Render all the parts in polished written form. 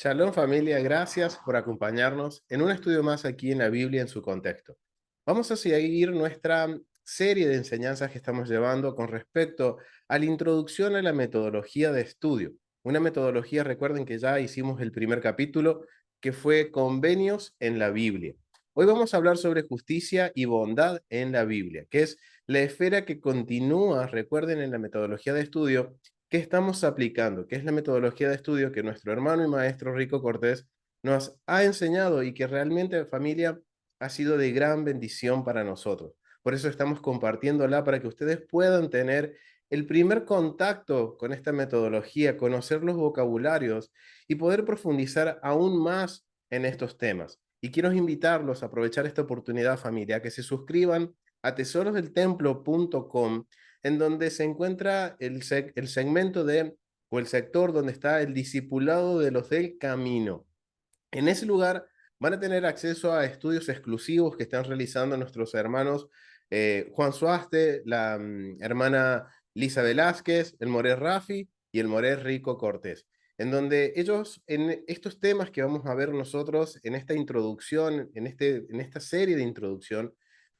Shalom familia, gracias por acompañarnos en un estudio más aquí en la Biblia en su contexto. Vamos a seguir nuestra serie de enseñanzas que estamos llevando con respecto a la introducción a la metodología de estudio. Una metodología, recuerden que ya hicimos el primer capítulo, que fue Convenios en la Biblia. Hoy vamos a hablar sobre justicia y bondad en la Biblia, que es la esfera que continúa, recuerden, en la metodología de estudio que estamos aplicando, que es la metodología de estudio que nuestro hermano y maestro Rico Cortés nos ha enseñado y que realmente, familia, ha sido de gran bendición para nosotros. Por eso estamos compartiéndola para que ustedes puedan tener el primer contacto con esta metodología, conocer los vocabularios y poder profundizar aún más en estos temas. Y quiero invitarlos a aprovechar esta oportunidad, familia, a que se suscriban a tesorosdeltemplo.com, en donde se encuentra el segmento de, o el sector donde está el discipulado de los del camino. En ese lugar van a tener acceso a estudios exclusivos que están realizando nuestros hermanos Juan Suaste, la hermana Lisa Velázquez, el Moré Rafi y el Moré Rico Cortés, en donde ellos, en estos temas que vamos a ver nosotros en esta introducción, en esta serie de introducción,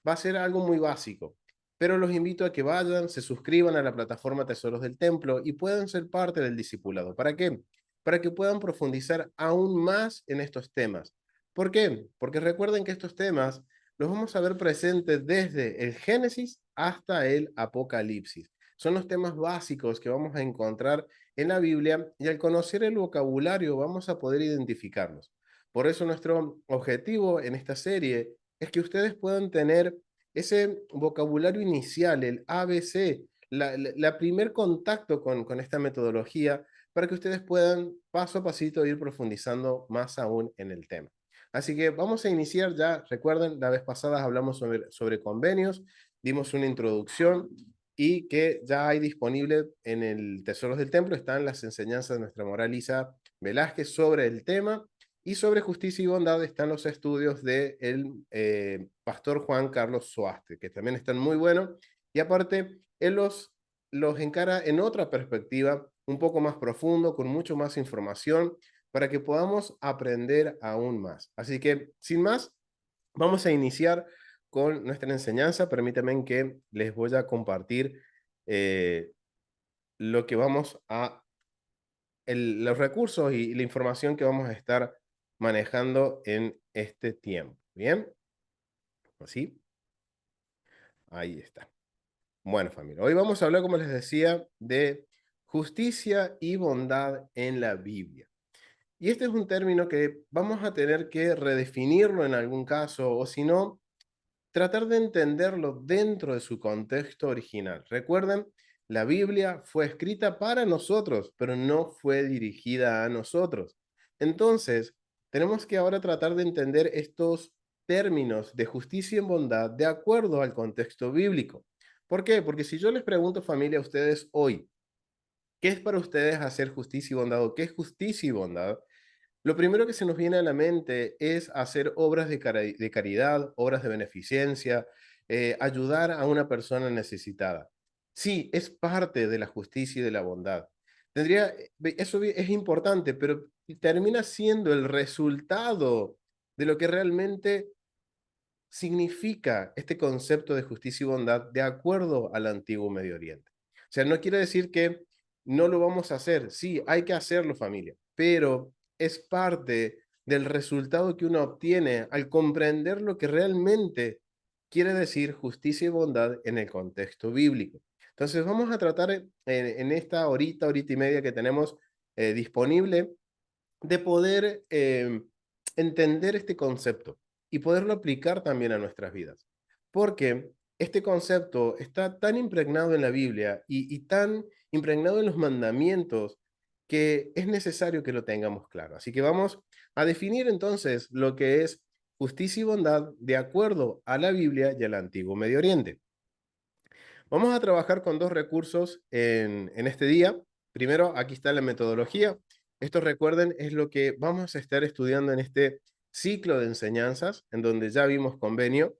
va a ser algo muy básico. Pero los invito a que vayan, se suscriban a la plataforma Tesoros del Templo y puedan ser parte del discipulado. ¿Para qué? Para que puedan profundizar aún más en estos temas. ¿Por qué? Porque recuerden que estos temas los vamos a ver presentes desde el Génesis hasta el Apocalipsis. Son los temas básicos que vamos a encontrar en la Biblia y al conocer el vocabulario vamos a poder identificarlos. Por eso nuestro objetivo en esta serie es que ustedes puedan tener ese vocabulario inicial, el ABC, la primer contacto con esta metodología para que ustedes puedan paso a pasito ir profundizando más aún en el tema. Así que vamos a iniciar ya. Recuerden, la vez pasada hablamos sobre convenios, dimos una introducción y que ya hay disponible en el Tesoros del Templo, están las enseñanzas de nuestra moraliza Velázquez sobre el tema, y sobre justicia y bondad están los estudios del pastor Juan Carlos Soaste, que también están muy buenos, y aparte él los encara en otra perspectiva, un poco más profundo, con mucho más información, para que podamos aprender aún más. Así que, sin más, vamos a iniciar con nuestra enseñanza. Permítanme que les voy a compartir eh, lo que vamos a, los recursos y la información que vamos a estar manejando en este tiempo. ¿Bien? Así, ahí está. Bueno, familia, hoy vamos a hablar, como les decía, de justicia y bondad en la Biblia. Y este es un término que vamos a tener que redefinirlo en algún caso, o si no, tratar de entenderlo dentro de su contexto original. Recuerden, la Biblia fue escrita para nosotros, pero no fue dirigida a nosotros. Entonces, tenemos que ahora tratar de entender estos términos de justicia y bondad de acuerdo al contexto bíblico. ¿Por qué? Porque si yo les pregunto, familia, a ustedes hoy, ¿qué es para ustedes hacer justicia y bondad? ¿O qué es justicia y bondad? Lo primero que se nos viene a la mente es hacer obras de caridad, obras de beneficencia, ayudar a una persona necesitada. Sí, es parte de la justicia y de la bondad. Eso es importante, pero termina siendo el resultado de lo que realmente significa este concepto de justicia y bondad de acuerdo al antiguo Medio Oriente. O sea, no quiere decir que no lo vamos a hacer. Sí, hay que hacerlo, familia, pero es parte del resultado que uno obtiene al comprender lo que realmente quiere decir justicia y bondad en el contexto bíblico. Entonces, vamos a tratar en esta horita y media que tenemos disponible de poder entender este concepto y poderlo aplicar también a nuestras vidas. Porque este concepto está tan impregnado en la Biblia y tan impregnado en los mandamientos que es necesario que lo tengamos claro. Así que vamos a definir entonces lo que es justicia y bondad de acuerdo a la Biblia y al Antiguo Medio Oriente. Vamos a trabajar con dos recursos en este día. Primero, aquí está la metodología. Esto, recuerden, es lo que vamos a estar estudiando en este ciclo de enseñanzas, en donde ya vimos convenio.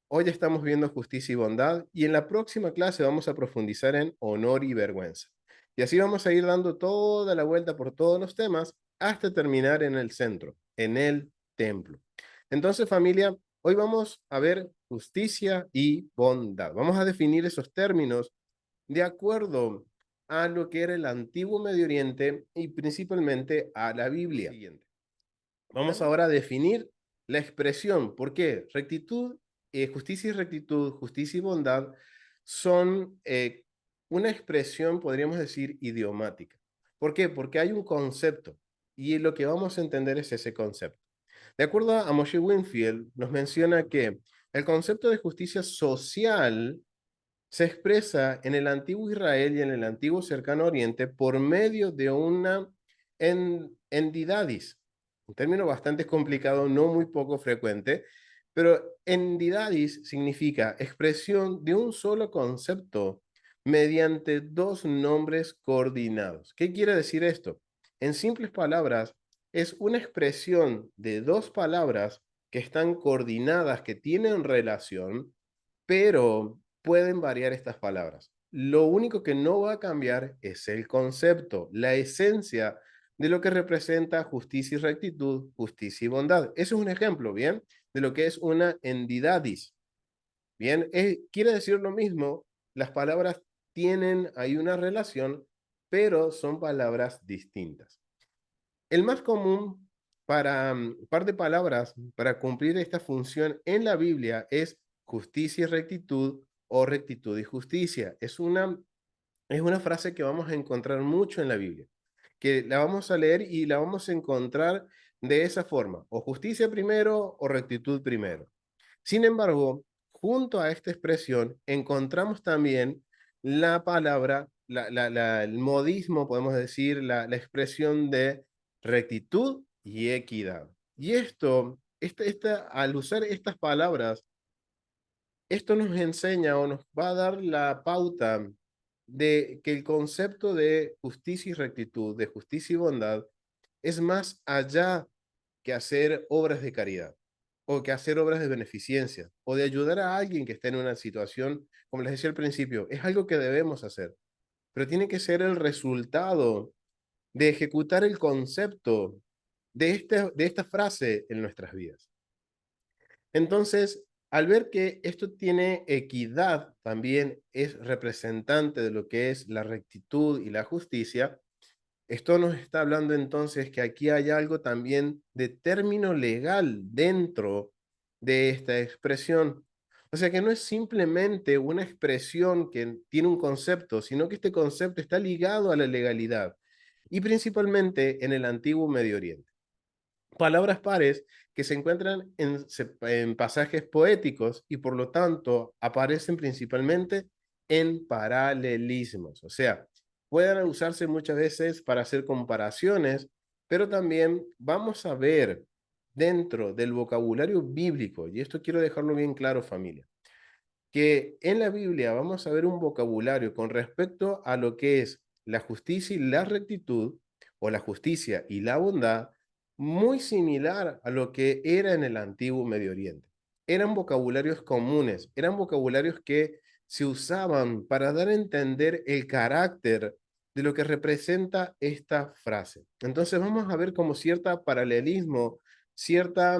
Hoy estamos viendo justicia y bondad, y en la próxima clase vamos a profundizar en honor y vergüenza. Y así vamos a ir dando toda la vuelta por todos los temas hasta terminar en el centro, en el templo. Entonces, familia, hoy vamos a ver justicia y bondad. Vamos a definir esos términos de acuerdo a lo que era el antiguo Medio Oriente y principalmente a la Biblia. Vamos ahora a definir la expresión. ¿Por qué? Rectitud, justicia y rectitud, justicia y bondad son una expresión, podríamos decir, idiomática. ¿Por qué? Porque hay un concepto y lo que vamos a entender es ese concepto. De acuerdo a Moshe Winfield, nos menciona que el concepto de justicia social se expresa en el antiguo Israel y en el antiguo cercano oriente por medio de una endidadis, un término bastante complicado, no muy poco frecuente, pero endidadis significa expresión de un solo concepto mediante dos nombres coordinados. ¿Qué quiere decir esto? En simples palabras, es una expresión de dos palabras que están coordinadas, que tienen relación, pero pueden variar estas palabras. Lo único que no va a cambiar es el concepto, la esencia de lo que representa justicia y rectitud, justicia y bondad. Eso es un ejemplo, ¿bien? De lo que es una endidadis. Bien, quiere decir lo mismo, las palabras tienen ahí una relación, pero son palabras distintas. El más común para par de palabras para cumplir esta función en la Biblia es justicia y rectitud o rectitud y justicia. Es una frase que vamos a encontrar mucho en la Biblia, que la vamos a leer y la vamos a encontrar de esa forma, o justicia primero o rectitud primero. Sin embargo, junto a esta expresión encontramos también la palabra, el modismo, podemos decir, la expresión de rectitud y equidad. Y al usar estas palabras, esto nos enseña o nos va a dar la pauta de que el concepto de justicia y rectitud, de justicia y bondad, es más allá que hacer obras de caridad o que hacer obras de beneficencia o de ayudar a alguien que está en una situación, como les decía al principio, es algo que debemos hacer, pero tiene que ser el resultado de ejecutar el concepto de esta frase en nuestras vidas. Entonces, al ver que esto tiene equidad, también es representante de lo que es la rectitud y la justicia, esto nos está hablando entonces que aquí hay algo también de término legal dentro de esta expresión. O sea que no es simplemente una expresión que tiene un concepto, sino que este concepto está ligado a la legalidad y principalmente en el antiguo Medio Oriente. Palabras pares que se encuentran en pasajes poéticos y por lo tanto aparecen principalmente en paralelismos. O sea, pueden usarse muchas veces para hacer comparaciones, pero también vamos a ver dentro del vocabulario bíblico, y esto quiero dejarlo bien claro, familia, que en la Biblia vamos a ver un vocabulario con respecto a lo que es la justicia y la rectitud, o la justicia y la bondad, muy similar a lo que era en el antiguo Medio Oriente. Eran vocabularios comunes, eran vocabularios que se usaban para dar a entender el carácter de lo que representa esta frase. Entonces vamos a ver como cierta paralelismo, cierta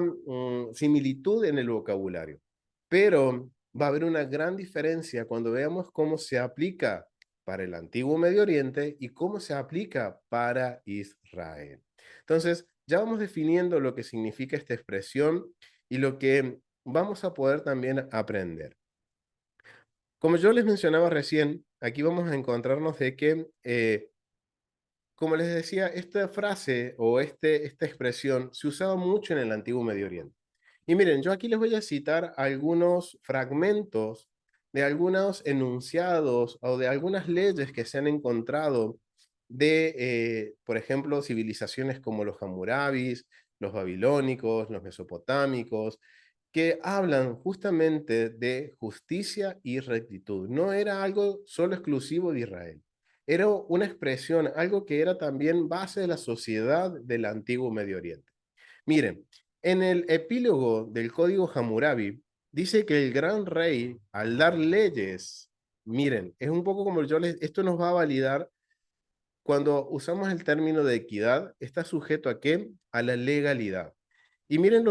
similitud en el vocabulario. Pero va a haber una gran diferencia cuando veamos cómo se aplica para el antiguo Medio Oriente y cómo se aplica para Israel. Entonces, ya vamos definiendo lo que significa esta expresión y lo que vamos a poder también aprender. Como yo les mencionaba recién, aquí vamos a encontrarnos de que, como les decía, esta frase o esta expresión se usaba mucho en el antiguo Medio Oriente. Y miren, yo aquí les voy a citar algunos fragmentos de algunos enunciados o de algunas leyes que se han encontrado de, por ejemplo, civilizaciones como los Hammurabis, los babilónicos, los mesopotámicos, que hablan justamente de justicia y rectitud. No era algo solo exclusivo de Israel. Era una expresión, algo que era también base de la sociedad del antiguo Medio Oriente. Miren, en el epílogo del Código Hammurabi, dice que el gran rey, al dar leyes, miren, es un poco como esto nos va a validar cuando usamos el término de equidad, está sujeto ¿a qué? A la legalidad. Y miren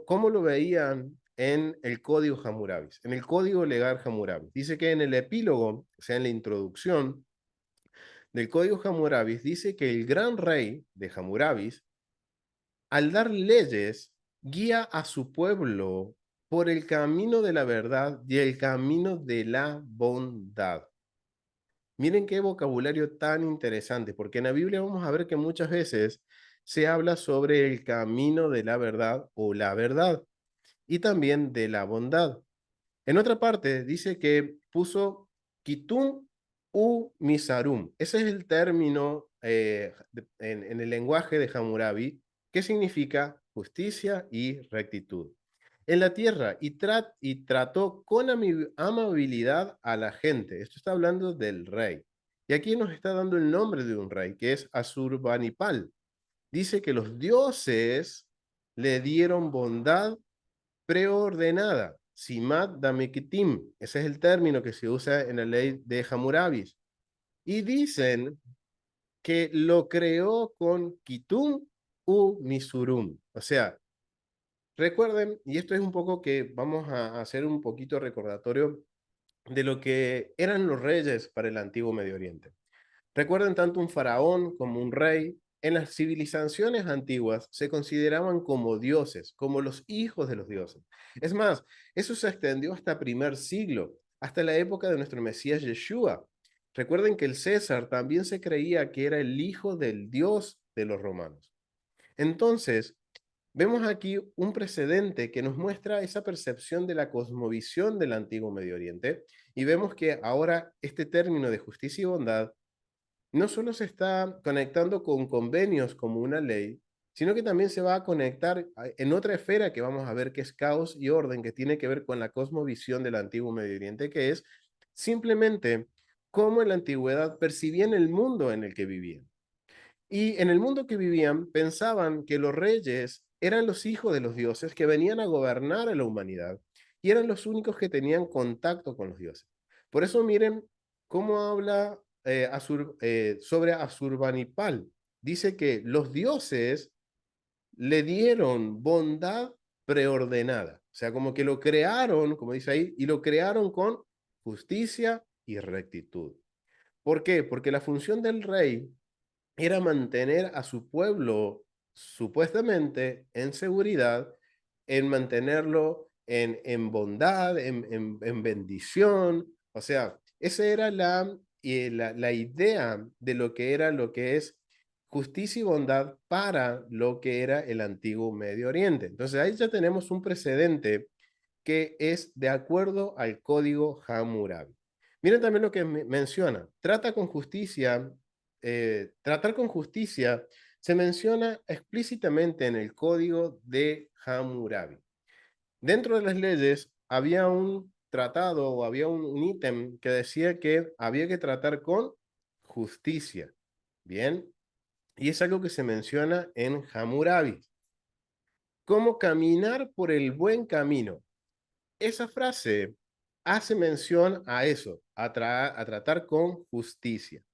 cómo lo veían en el Código Hammurabi, en el Código Legal Hammurabi. Dice que en el epílogo, o sea, en la introducción del Código Hammurabi, dice que el gran rey de Hammurabi, al dar leyes, guía a su pueblo por el camino de la verdad y el camino de la bondad. Miren qué vocabulario tan interesante, porque en la Biblia vamos a ver que muchas veces se habla sobre el camino de la verdad o la verdad y también de la bondad. En otra parte dice que puso Kitum u Misarum. Ese es el término en el lenguaje de Hammurabi que significa justicia y rectitud en la tierra y trató con amabilidad a la gente. Esto está hablando del rey. Y aquí nos está dando el nombre de un rey, que es Asurbanipal. Dice que los dioses le dieron bondad preordenada, Simat Damekitim. Ese es el término que se usa en la ley de Hammurabi. Y dicen que lo creó con Kitum u Misurum. O sea, recuerden, y esto es un poco que vamos a hacer un poquito recordatorio de lo que eran los reyes para el antiguo Medio Oriente. Recuerden, tanto un faraón como un rey en las civilizaciones antiguas se consideraban como dioses, como los hijos de los dioses. Es más, eso se extendió hasta primer siglo, hasta la época de nuestro Mesías Yeshua. Recuerden que el César también se creía que era el hijo del dios de los romanos. Entonces, vemos aquí un precedente que nos muestra esa percepción de la cosmovisión del antiguo Medio Oriente y vemos que ahora este término de justicia y bondad no solo se está conectando con convenios como una ley, sino que también se va a conectar en otra esfera que vamos a ver que es caos y orden, que tiene que ver con la cosmovisión del antiguo Medio Oriente, que es simplemente cómo en la antigüedad percibían el mundo en el que vivían. Y en el mundo que vivían, pensaban que los reyes eran los hijos de los dioses que venían a gobernar a la humanidad y eran los únicos que tenían contacto con los dioses. Por eso miren cómo habla sobre Asurbanipal. Dice que los dioses le dieron bondad preordenada. O sea, como que lo crearon, como dice ahí, y lo crearon con justicia y rectitud. ¿Por qué? Porque la función del rey era mantener a su pueblo supuestamente en seguridad, en mantenerlo en bondad, en bendición. O sea, esa era la idea de lo que era lo que es justicia y bondad para lo que era el antiguo Medio Oriente. Entonces ahí ya tenemos un precedente que es de acuerdo al código Hammurabi. Miren también lo que menciona, tratar con justicia se menciona explícitamente en el código de Hammurabi. Dentro de las leyes había un tratado o había un ítem que decía que había que tratar con justicia. Bien, y es algo que se menciona en Hammurabi. Cómo caminar por el buen camino. Esa frase hace mención a eso, a tratar con justicia.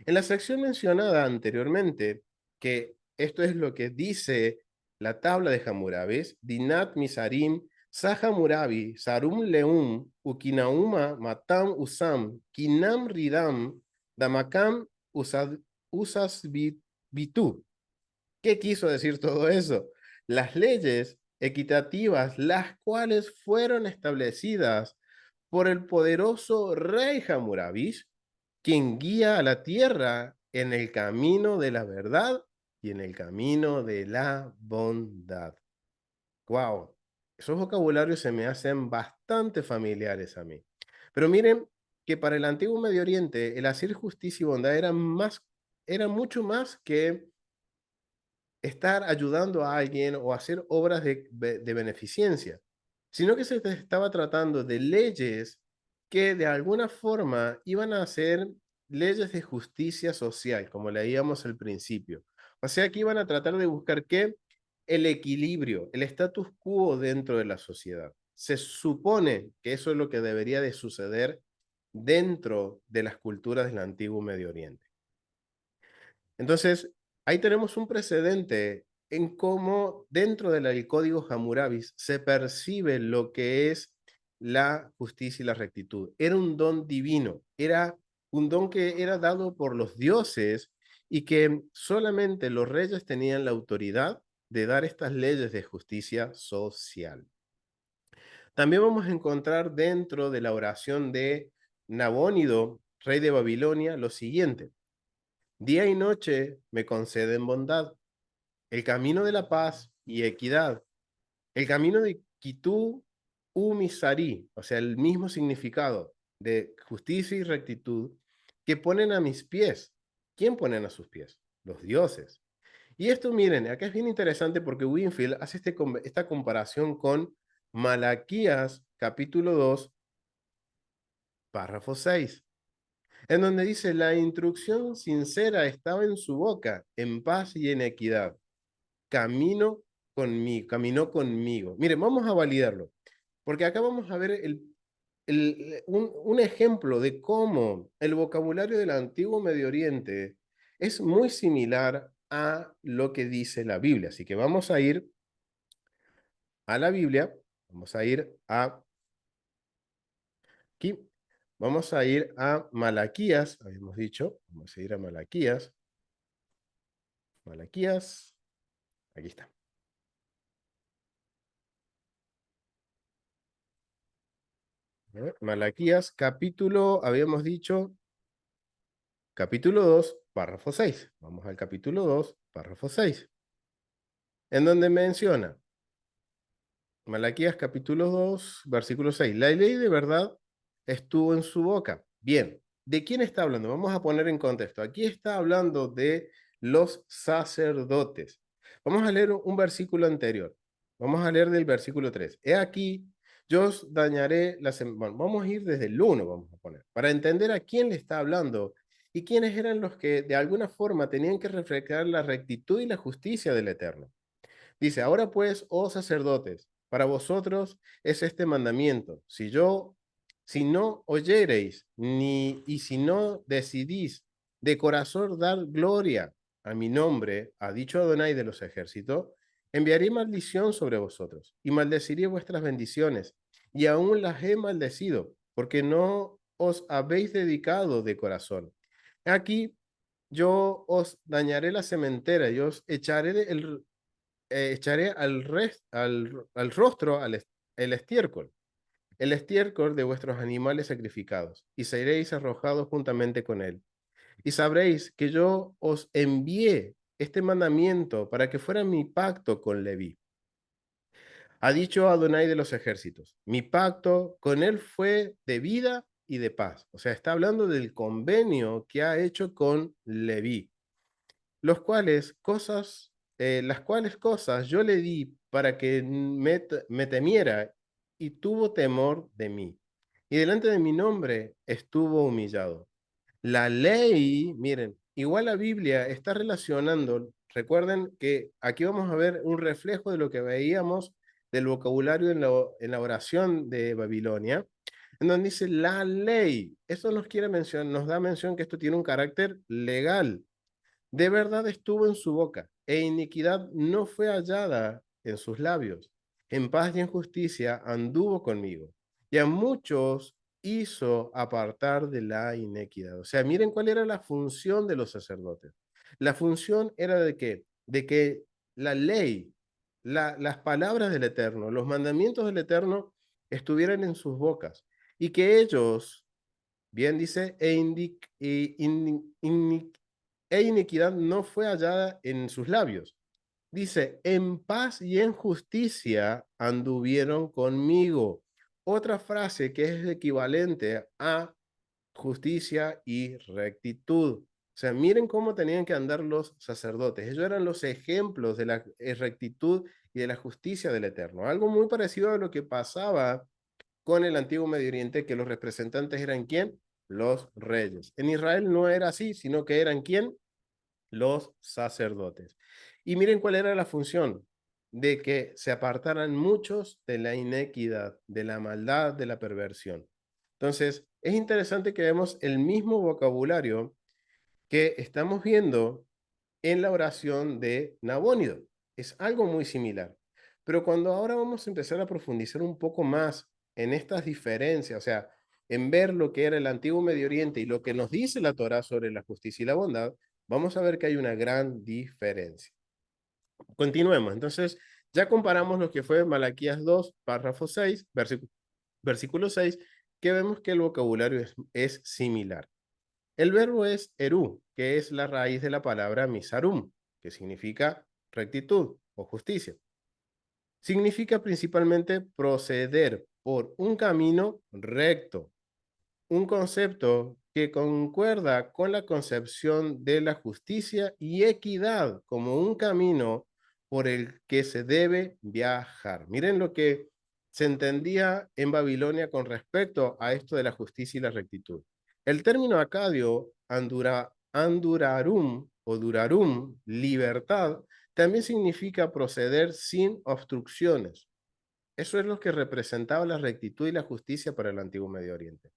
En la sección mencionada anteriormente, que esto es lo que dice la tabla de Hammurabi, Dinat Misarim, Sa Hammurabi, Sarum Leum, Ukinauma, Matam Usam, Kinam Ridam, Damakam Usas Bitu. ¿Qué quiso decir todo eso? Las leyes equitativas, las cuales fueron establecidas por el poderoso rey Hammurabi, quien guía a la tierra en el camino de la verdad y en el camino de la bondad. Wow, esos vocabularios se me hacen bastante familiares a mí. Pero miren que para el antiguo Medio Oriente el hacer justicia y bondad era mucho más que estar ayudando a alguien o hacer obras de beneficencia, sino que se estaba tratando de leyes que de alguna forma iban a ser leyes de justicia social, como leíamos al principio. O sea que iban a tratar de buscar qué, el equilibrio, el status quo dentro de la sociedad. Se supone que eso es lo que debería de suceder dentro de las culturas del antiguo Medio Oriente. Entonces, ahí tenemos un precedente en cómo dentro del Código Hammurabi se percibe lo que es la justicia y la rectitud. Era un don divino, era un don que era dado por los dioses y que solamente los reyes tenían la autoridad de dar estas leyes de justicia social. También vamos a encontrar dentro de la oración de Nabónido, rey de Babilonia, lo siguiente: día y noche me conceden bondad, el camino de la paz y equidad, el camino de Kitú Umisari, o sea, el mismo significado de justicia y rectitud, que ponen a mis pies. ¿Quién ponen a sus pies? Los dioses. Y esto, miren, acá es bien interesante porque Winfield hace esta comparación con Malaquías capítulo 2, párrafo 6, en donde dice: la instrucción sincera estaba en su boca, en paz y en equidad. Caminó conmigo. Miren, vamos a validarlo, porque acá vamos a ver un ejemplo de cómo el vocabulario del antiguo Medio Oriente es muy similar a lo que dice la Biblia. Así que vamos a ir a la Biblia, vamos a ir a aquí, vamos a ir a Malaquías, habíamos dicho, vamos a ir a Malaquías, Malaquías, aquí está. Malaquías, capítulo, habíamos dicho, capítulo 2, párrafo 6. Vamos al capítulo 2, párrafo 6, en donde menciona, Malaquías capítulo 2, versículo 6, la ley de verdad estuvo en su boca. Bien, ¿de quién está hablando? Vamos a poner en contexto. Aquí está hablando de los sacerdotes. Vamos a leer un versículo anterior. Vamos a leer del versículo 3. He aquí, yo os dañaré las... Bueno, vamos a ir desde el 1, vamos a poner, para entender a quién le está hablando y quiénes eran los que de alguna forma tenían que reflejar la rectitud y la justicia del Eterno. Dice: ahora pues, oh sacerdotes, para vosotros es este mandamiento: si no oyereis, y si no decidís de corazón dar gloria a mi nombre, ha dicho Adonai de los ejércitos, enviaré maldición sobre vosotros, y maldeciré vuestras bendiciones, y aún las he maldecido, porque no os habéis dedicado de corazón. Aquí yo os dañaré la sementera, y os echaré al rostro el estiércol de vuestros animales sacrificados, y seréis arrojados juntamente con él. Y sabréis que yo os envié este mandamiento para que fuera mi pacto con Leví. Ha dicho Adonai de los ejércitos: mi pacto con él fue de vida y de paz. O sea, está hablando del convenio que ha hecho con Leví, las cuales cosas yo le di para que me temiera, y tuvo temor de mí. Y delante de mi nombre estuvo humillado. La ley, miren, igual la Biblia está relacionando, recuerden que aquí vamos a ver un reflejo de lo que veíamos del vocabulario en la oración de Babilonia, en donde dice la ley. Eso nos da mención que esto tiene un carácter legal. De verdad estuvo en su boca, e iniquidad no fue hallada en sus labios. En paz y en justicia anduvo conmigo, y a muchos hizo apartar de la iniquidad. O sea, miren cuál era la función de los sacerdotes. La función era de qué? De que la ley, las palabras del Eterno, los mandamientos del Eterno estuvieran en sus bocas, y que ellos, bien dice, e iniquidad no fue hallada en sus labios. Dice: en paz y en justicia anduvieron conmigo. Otra frase que es equivalente a justicia y rectitud. O sea, miren cómo tenían que andar los sacerdotes. Ellos eran los ejemplos de la rectitud y de la justicia del Eterno. Algo muy parecido a lo que pasaba con el antiguo Medio Oriente, que los representantes eran ¿quién? Los reyes. En Israel no era así, sino que eran ¿quién? Los sacerdotes. Y miren cuál era la función: de que se apartaran muchos de la inequidad, de la maldad, de la perversión. Entonces, es interesante que vemos el mismo vocabulario que estamos viendo en la oración de Nabónido. Es algo muy similar. Pero cuando ahora vamos a empezar a profundizar un poco más en estas diferencias, o sea, en ver lo que era el antiguo Medio Oriente y lo que nos dice la Torá sobre la justicia y la bondad, vamos a ver que hay una gran diferencia. Continuemos. Entonces, ya comparamos lo que fue Malaquías 2, párrafo 6, versículo 6, que vemos que el vocabulario es similar. El verbo es eru, que es la raíz de la palabra misarum, que significa rectitud o justicia. Significa principalmente proceder por un camino recto, un concepto que concuerda con la concepción de la justicia y equidad como un camino por el que se debe viajar. Miren lo que se entendía en Babilonia con respecto a esto de la justicia y la rectitud. El término acadio, andurarum o durarum, libertad, también significa proceder sin obstrucciones. Eso es lo que representaba la rectitud y la justicia para el antiguo Medio Oriente.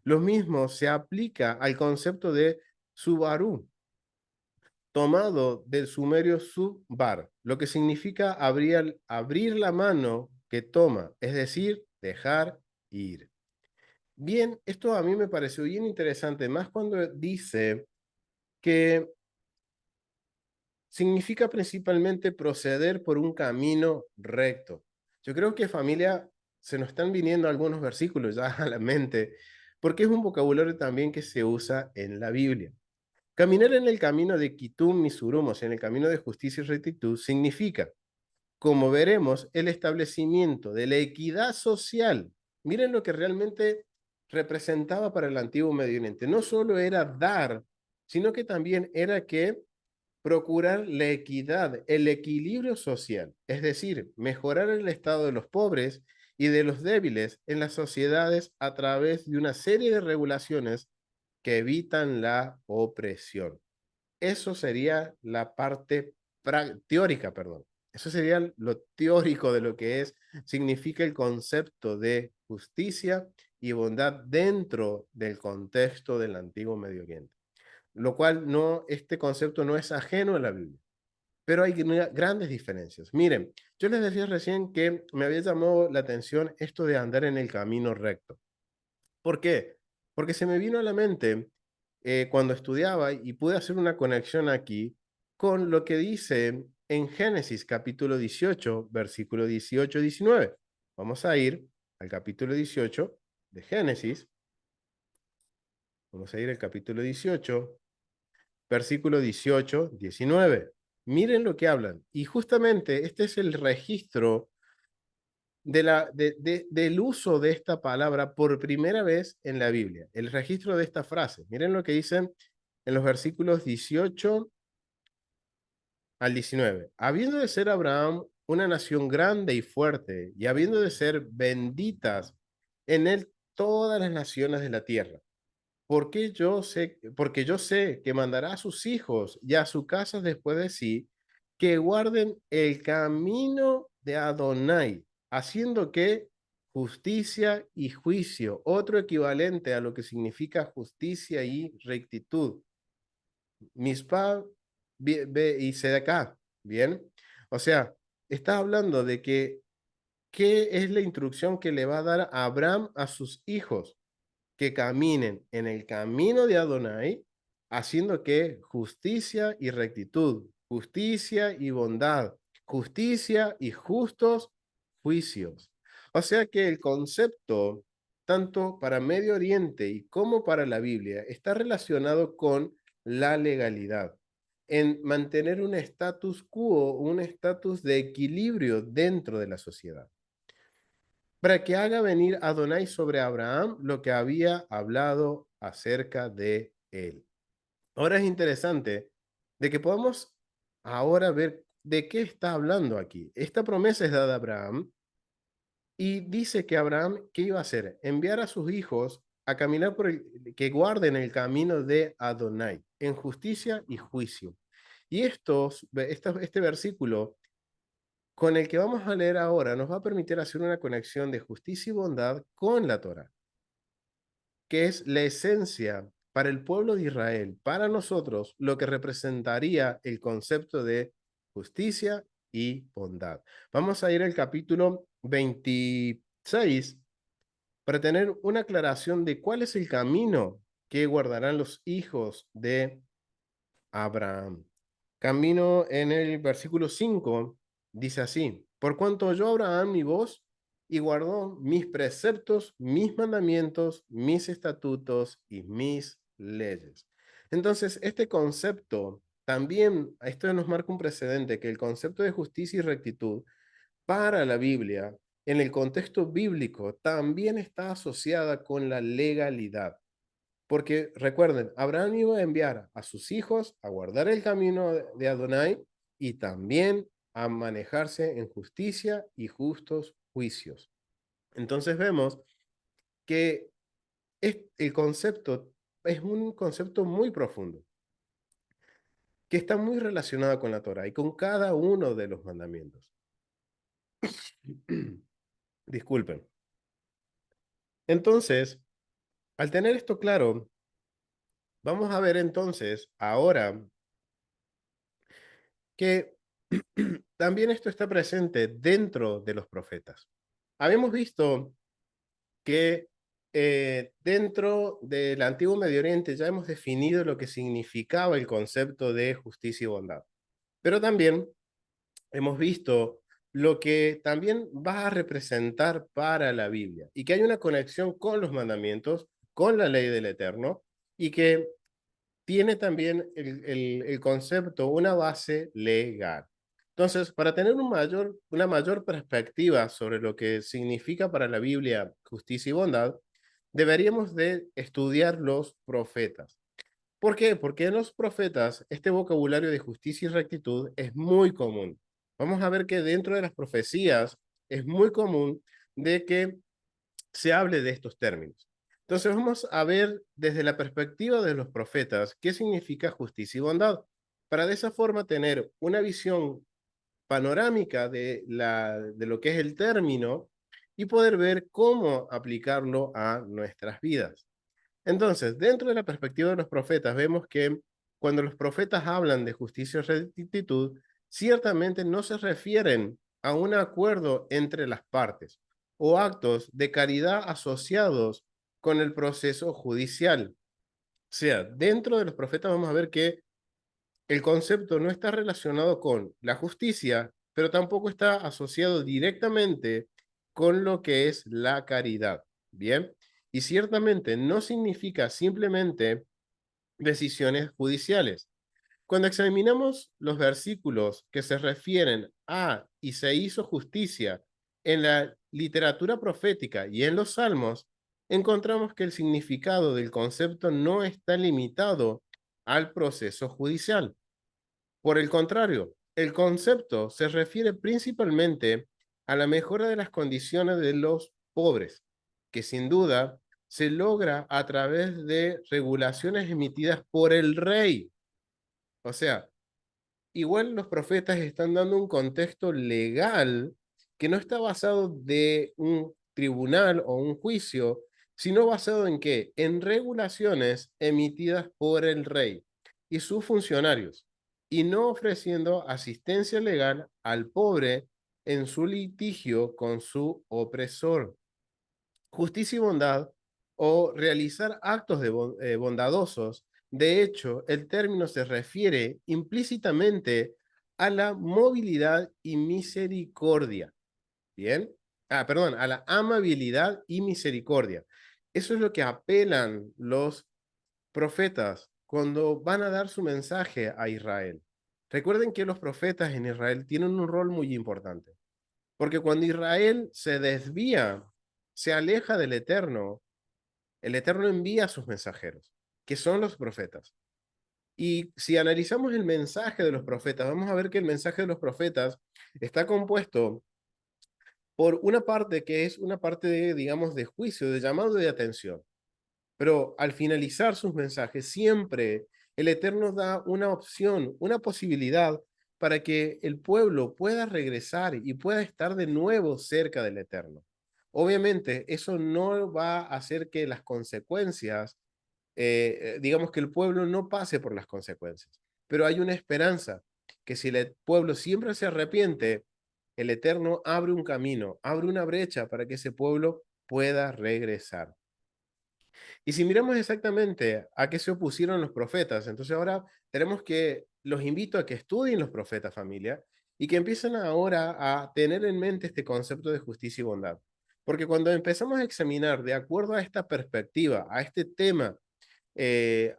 Lo mismo se aplica al concepto de subaru, tomado del sumerio subbar, lo que significa abrir la mano que toma, es decir, dejar ir. Bien, esto a mí me pareció bien interesante, más cuando dice que significa principalmente proceder por un camino recto. Yo creo que familia, se nos están viniendo algunos versículos ya a la mente, porque es un vocabulario también que se usa en la Biblia. Caminar en el camino de Kitum Misurum, o sea, en el camino de justicia y rectitud, significa, como veremos, el establecimiento de la equidad social. Miren lo que realmente representaba para el antiguo Medio Oriente. No solo era dar, sino que también era que procurar la equidad, el equilibrio social, es decir, mejorar el estado de los pobres y de los débiles en las sociedades a través de una serie de regulaciones que evitan la opresión. Eso sería la parte teórica, perdón. Eso sería lo teórico de lo que significa el concepto de justicia y bondad dentro del contexto del antiguo Medio Oriente. Lo cual no, este concepto no es ajeno a la Biblia, pero hay grandes diferencias. Miren, yo les decía recién que me había llamado la atención esto de andar en el camino recto. ¿Por qué? Porque se me vino a la mente cuando estudiaba y pude hacer una conexión aquí con lo que dice en Génesis capítulo 18, versículo 18-19. Vamos a ir al capítulo 18 de Génesis. Vamos a ir al capítulo 18, versículo 18-19. Miren lo que hablan. Y justamente este es el registro del uso de esta palabra por primera vez en la Biblia, el registro de esta frase. Miren lo que dicen en los versículos 18 al 19. Habiendo de ser Abraham una nación grande y fuerte, y habiendo de ser benditas en él todas las naciones de la tierra. Porque yo sé que mandará a sus hijos y a su casa después de sí, que guarden el camino de Adonai, haciendo que justicia y juicio, otro equivalente a lo que significa justicia y rectitud, mispa y sedacá, ¿bien? O sea, está hablando de que, ¿qué es la instrucción que le va a dar a Abraham a sus hijos? Que caminen en el camino de Adonai, haciendo que justicia y rectitud, justicia y bondad, justicia y justos juicios. O sea que el concepto, tanto para Medio Oriente y como para la Biblia, está relacionado con la legalidad, en mantener un status quo, un estatus de equilibrio dentro de la sociedad para que haga venir Adonai sobre Abraham lo que había hablado acerca de él. Ahora es interesante de que podamos ahora ver de qué está hablando aquí. Esta promesa es dada a Abraham y dice que Abraham, ¿qué iba a hacer? Enviar a sus hijos a caminar que guarden el camino de Adonai, en justicia y juicio. Y este versículo con el que vamos a leer ahora nos va a permitir hacer una conexión de justicia y bondad con la Torah, que es la esencia para el pueblo de Israel, para nosotros, lo que representaría el concepto de justicia y bondad. Vamos a ir al capítulo 26 para tener una aclaración de cuál es el camino que guardarán los hijos de Abraham. Camino en el versículo 5 dice así: por cuanto oyó Abraham mi voz y guardó mis preceptos, mis mandamientos, mis estatutos y mis leyes. Entonces, este concepto también, esto nos marca un precedente, que el concepto de justicia y rectitud para la Biblia, en el contexto bíblico, también está asociada con la legalidad. Porque recuerden, Abraham iba a enviar a sus hijos a guardar el camino de Adonai y también a manejarse en justicia y justos juicios. Entonces vemos que el concepto es un concepto muy profundo, que está muy relacionado con la Torah y con cada uno de los mandamientos. Disculpen. Entonces, al tener esto claro, vamos a ver entonces ahora que también esto está presente dentro de los profetas. Habíamos visto que dentro del antiguo Medio Oriente ya hemos definido lo que significaba el concepto de justicia y bondad, pero también hemos visto lo que también va a representar para la Biblia y que hay una conexión con los mandamientos, con la ley del Eterno y que tiene también el concepto, una base legal. Entonces, para tener una mayor perspectiva sobre lo que significa para la Biblia justicia y bondad, deberíamos de estudiar los profetas. ¿Por qué? Porque en los profetas este vocabulario de justicia y rectitud es muy común. Vamos a ver que dentro de las profecías es muy común de que se hable de estos términos. Entonces vamos a ver desde la perspectiva de los profetas qué significa justicia y bondad, para de esa forma tener una visión panorámica de lo que es el término y poder ver cómo aplicarlo a nuestras vidas. Entonces, dentro de la perspectiva de los profetas, vemos que cuando los profetas hablan de justicia y rectitud, ciertamente no se refieren a un acuerdo entre las partes o actos de caridad asociados con el proceso judicial. O sea, dentro de los profetas vamos a ver que el concepto no está relacionado con la justicia, pero tampoco está asociado directamente con lo que es la caridad. Bien, y ciertamente no significa simplemente decisiones judiciales. Cuando examinamos los versículos que se refieren a y se hizo justicia en la literatura profética y en los salmos, encontramos que el significado del concepto no está limitado al proceso judicial. Por el contrario, el concepto se refiere principalmente a la mejora de las condiciones de los pobres, que sin duda se logra a través de regulaciones emitidas por el rey. O sea, igual los profetas están dando un contexto legal que no está basado de un tribunal o un juicio, sino basado en qué? En regulaciones emitidas por el rey y sus funcionarios, y no ofreciendo asistencia legal al pobre en su litigio con su opresor. Justicia y bondad o realizar actos bondadosos. De hecho, el término se refiere implícitamente a la movilidad y misericordia. ¿Bien? Perdón, a la amabilidad y misericordia. Eso es lo que apelan los profetas cuando van a dar su mensaje a Israel. Recuerden que los profetas en Israel tienen un rol muy importante. Porque cuando Israel se desvía, se aleja del Eterno, el Eterno envía a sus mensajeros, que son los profetas. Y si analizamos el mensaje de los profetas, vamos a ver que el mensaje de los profetas está compuesto por una parte que es una parte de, digamos, de juicio, de llamado de atención. Pero al finalizar sus mensajes, siempre el Eterno da una opción, una posibilidad para que el pueblo pueda regresar y pueda estar de nuevo cerca del Eterno. Obviamente, eso no va a hacer que las consecuencias digamos que el pueblo no pase por las consecuencias. Pero hay una esperanza, que si el pueblo siempre se arrepiente, el Eterno abre un camino, abre una brecha para que ese pueblo pueda regresar. Y si miramos exactamente a qué se opusieron los profetas, entonces ahora tenemos que, los invito a que estudien los profetas, familia, y que empiecen ahora a tener en mente este concepto de justicia y bondad. Porque cuando empezamos a examinar de acuerdo a esta perspectiva, a este tema,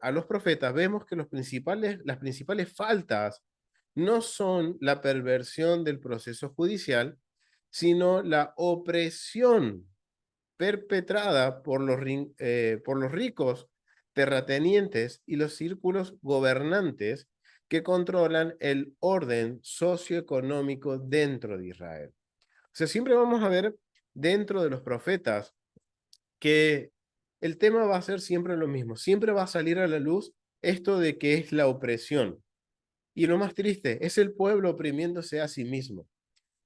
a los profetas, vemos que las principales faltas no son la perversión del proceso judicial, sino la opresión perpetrada por los ricos terratenientes y los círculos gobernantes que controlan el orden socioeconómico dentro de Israel. O sea, siempre vamos a ver dentro de los profetas que el tema va a ser siempre lo mismo, siempre va a salir a la luz esto de que es la opresión. Y lo más triste es el pueblo oprimiéndose a sí mismo.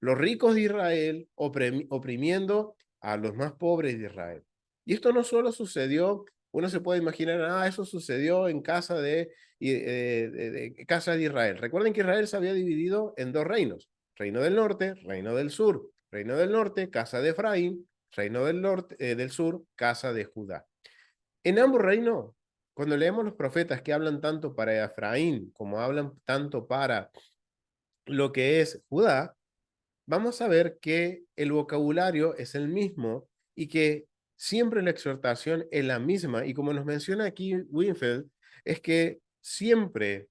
Los ricos de Israel oprimiendo a los más pobres de Israel. Y esto no solo sucedió, uno se puede imaginar, eso sucedió en casa de Israel. Recuerden que Israel se había dividido en dos reinos, reino del norte, reino del sur. Reino del norte, casa de Efraín, reino del norte, del sur, casa de Judá. En ambos reinos, cuando leemos los profetas que hablan tanto para Efraín como hablan tanto para lo que es Judá, vamos a ver que el vocabulario es el mismo y que siempre la exhortación es la misma. Y como nos menciona aquí Winfield, es que siempre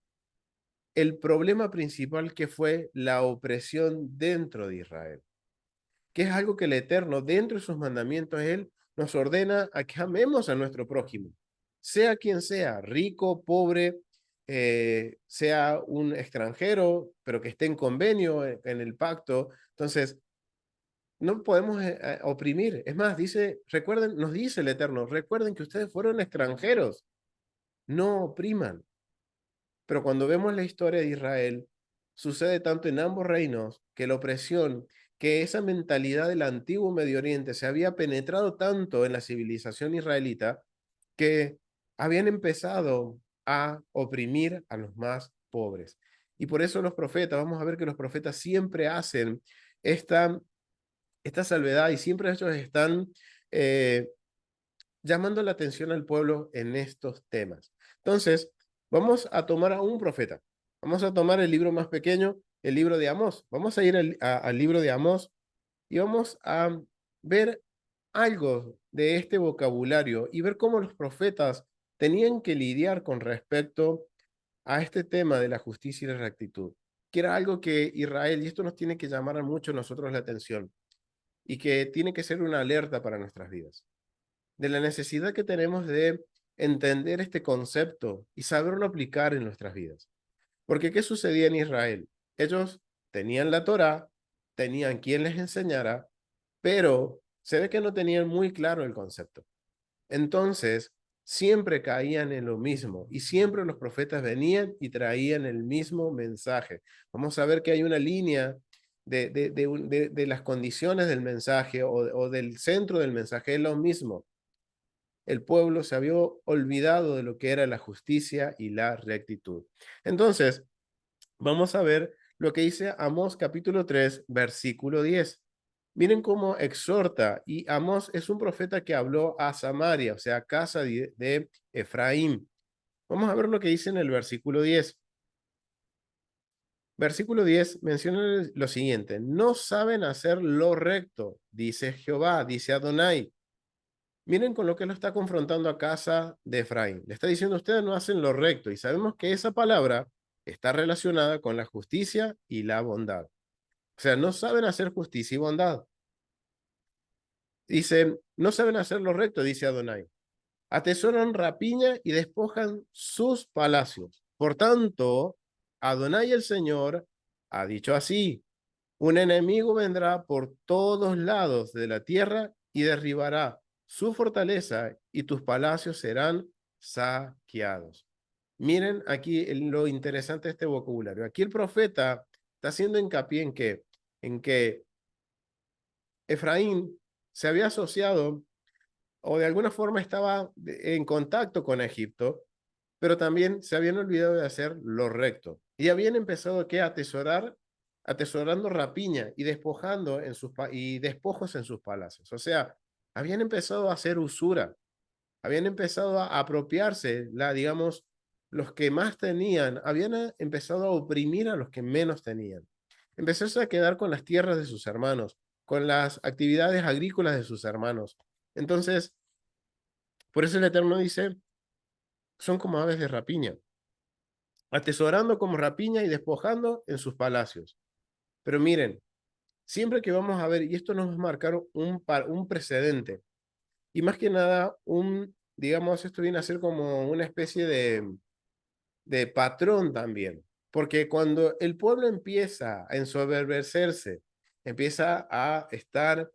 el problema principal que fue la opresión dentro de Israel, que es algo que el Eterno, dentro de sus mandamientos, Él nos ordena a que amemos a nuestro prójimo, sea quien sea, rico, pobre, sea un extranjero, pero que esté en convenio en el pacto. Entonces, no podemos oprimir. Es más, dice, recuerden, nos dice el Eterno, recuerden que ustedes fueron extranjeros, no opriman. Pero cuando vemos la historia de Israel, sucede tanto en ambos reinos que la opresión, que esa mentalidad del antiguo Medio Oriente se había penetrado tanto en la civilización israelita que habían empezado a oprimir a los más pobres. Y por eso los profetas, vamos a ver que los profetas siempre hacen esta, esta salvedad y siempre ellos están eh, llamando la atención al pueblo en estos temas. Entonces, vamos a tomar a un profeta. Vamos a tomar el libro más pequeño, el libro de Amós. Vamos a ir al libro de Amós y vamos a ver algo de este vocabulario y ver cómo los profetas tenían que lidiar con respecto a este tema de la justicia y la rectitud, que era algo que Israel, y esto nos tiene que llamar a mucho a nosotros la atención, y que tiene que ser una alerta para nuestras vidas de la necesidad que tenemos de entender este concepto y saberlo aplicar en nuestras vidas. Porque ¿qué sucedía en Israel? Ellos tenían la Torá, tenían quien les enseñara, pero se ve que no tenían muy claro el concepto. Entonces, siempre caían en lo mismo y siempre los profetas venían y traían el mismo mensaje. Vamos a ver que hay una línea de las condiciones del mensaje o del centro del mensaje, es lo mismo. El pueblo se había olvidado de lo que era la justicia y la rectitud. Entonces, vamos a ver lo que dice Amós capítulo 3, versículo 10. Miren cómo exhorta, y Amós es un profeta que habló a Samaria, o sea, casa de Efraín. Vamos a ver lo que dice en el versículo 10. Versículo 10 menciona lo siguiente: no saben hacer lo recto, dice Jehová, dice Adonai. Miren con lo que lo está confrontando a casa de Efraín. Le está diciendo, ustedes no hacen lo recto, y sabemos que esa palabra está relacionada con la justicia y la bondad. O sea, no saben hacer justicia y bondad. Dice, no saben hacer lo recto, dice Adonai. Atesoran rapiña y despojan sus palacios. Por tanto, Adonai el Señor ha dicho así: un enemigo vendrá por todos lados de la tierra y derribará su fortaleza y tus palacios serán saqueados. Miren aquí lo interesante de este vocabulario. Aquí el profeta está haciendo hincapié en que Efraín se había asociado o de alguna forma estaba en contacto con Egipto, pero también se habían olvidado de hacer lo recto. Y habían empezado ¿qué? A atesorar, atesorando rapiña y despojando y despojos en sus palacios. O sea, habían empezado a hacer usura, habían empezado a apropiarse, digamos, los que más tenían, habían empezado a oprimir a los que menos tenían. Empezó a quedar con las tierras de sus hermanos, con las actividades agrícolas de sus hermanos. Entonces, por eso el Eterno dice, son como aves de rapiña, atesorando como rapiña y despojando en sus palacios. Pero miren, siempre que vamos a ver, y esto nos va a marcar un precedente, y más que nada, digamos, esto viene a ser como una especie de patrón también, porque cuando el pueblo empieza a ensoberbecerse, empieza a estar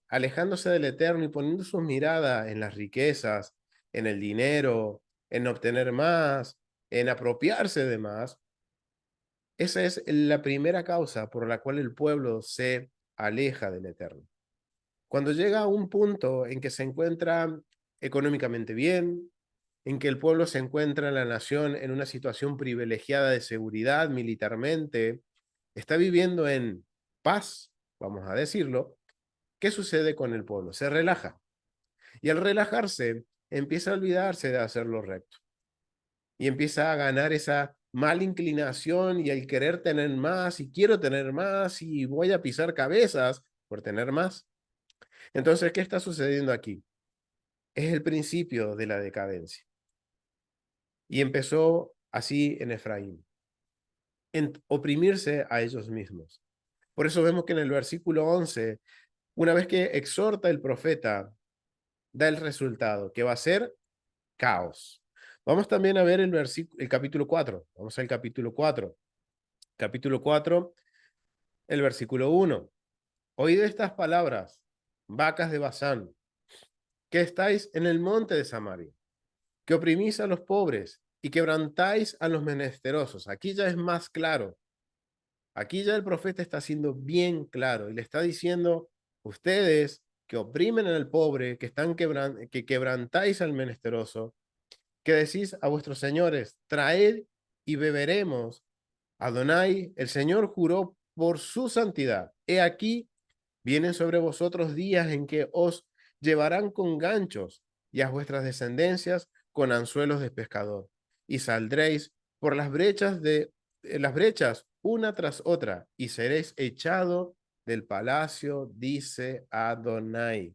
alejándose del Eterno y poniendo su mirada en las riquezas, en el dinero, en obtener más, en apropiarse de más, esa es la primera causa por la cual el pueblo se aleja del Eterno. Cuando llega a un punto en que se encuentra económicamente bien, en que el pueblo se encuentra en la nación en una situación privilegiada de seguridad militarmente, está viviendo en paz, vamos a decirlo, ¿qué sucede con el pueblo? Se relaja. Y al relajarse, empieza a olvidarse de hacer lo recto. Y empieza a ganar esa mala inclinación y el querer tener más y quiero tener más y voy a pisar cabezas por tener más. Entonces, ¿qué está sucediendo aquí? Es el principio de la decadencia. Y empezó así en Efraín, en oprimirse a ellos mismos. Por eso vemos que en el versículo 11, una vez que exhorta el profeta, da el resultado, que va a ser caos. Vamos también a ver el capítulo 4. Vamos al capítulo 4. Capítulo 4, el versículo 1. Oíd estas palabras, vacas de Basán, que estáis en el monte de Samaria, que oprimís a los pobres y quebrantáis a los menesterosos. Aquí ya es más claro. Aquí ya el profeta está siendo bien claro y le está diciendo, ustedes que oprimen al pobre, que quebrantáis al menesteroso, que decís a vuestros señores, traed y beberemos. Adonai, el Señor juró por su santidad. He aquí, vienen sobre vosotros días en que os llevarán con ganchos y a vuestras descendencias con anzuelos de pescador. Y saldréis por las brechas una tras otra y seréis echado del palacio, dice Adonai.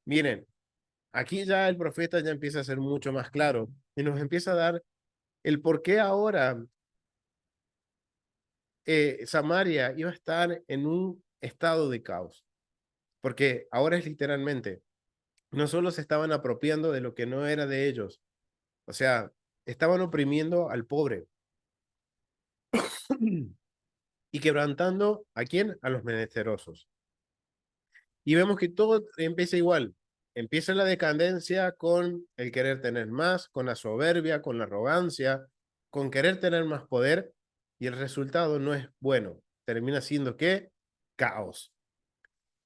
Miren, aquí ya el profeta ya empieza a ser mucho más claro y nos empieza a dar el por qué ahora Samaria iba a estar en un estado de caos. Porque ahora es literalmente, no solo se estaban apropiando de lo que no era de ellos, o sea, estaban oprimiendo al pobre y quebrantando ¿a quién? A los menesterosos. Y vemos que todo empieza igual. Empieza la decadencia con el querer tener más, con la soberbia, con la arrogancia, con querer tener más poder, y el resultado no es bueno. Termina siendo ¿qué? Caos.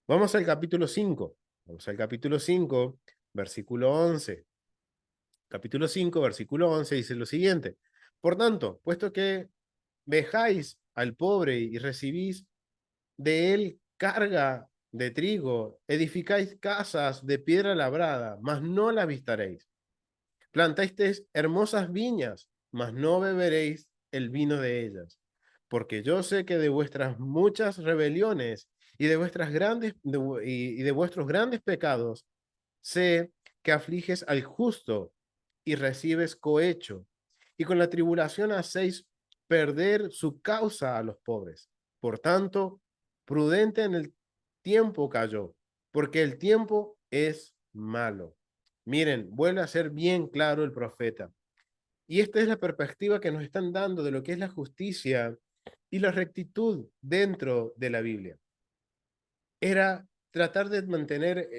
Vamos al capítulo 5. Vamos al capítulo 5, versículo 11. Capítulo 5, versículo 11 dice lo siguiente. Por tanto, puesto que vejáis al pobre y recibís de él carga de trigo, edificáis casas de piedra labrada, mas no la habitaréis. Plantasteis hermosas viñas, mas no beberéis el vino de ellas. Porque yo sé que de vuestras muchas rebeliones y de y de vuestros grandes pecados, sé que afliges al justo y recibes cohecho, y con la tribulación hacéis perder su causa a los pobres. Por tanto, prudente en el tiempo cayó, porque el tiempo es malo. Miren, vuelve a ser bien claro el profeta. Y esta es la perspectiva que nos están dando de lo que es la justicia y la rectitud dentro de la Biblia. Era tratar de mantener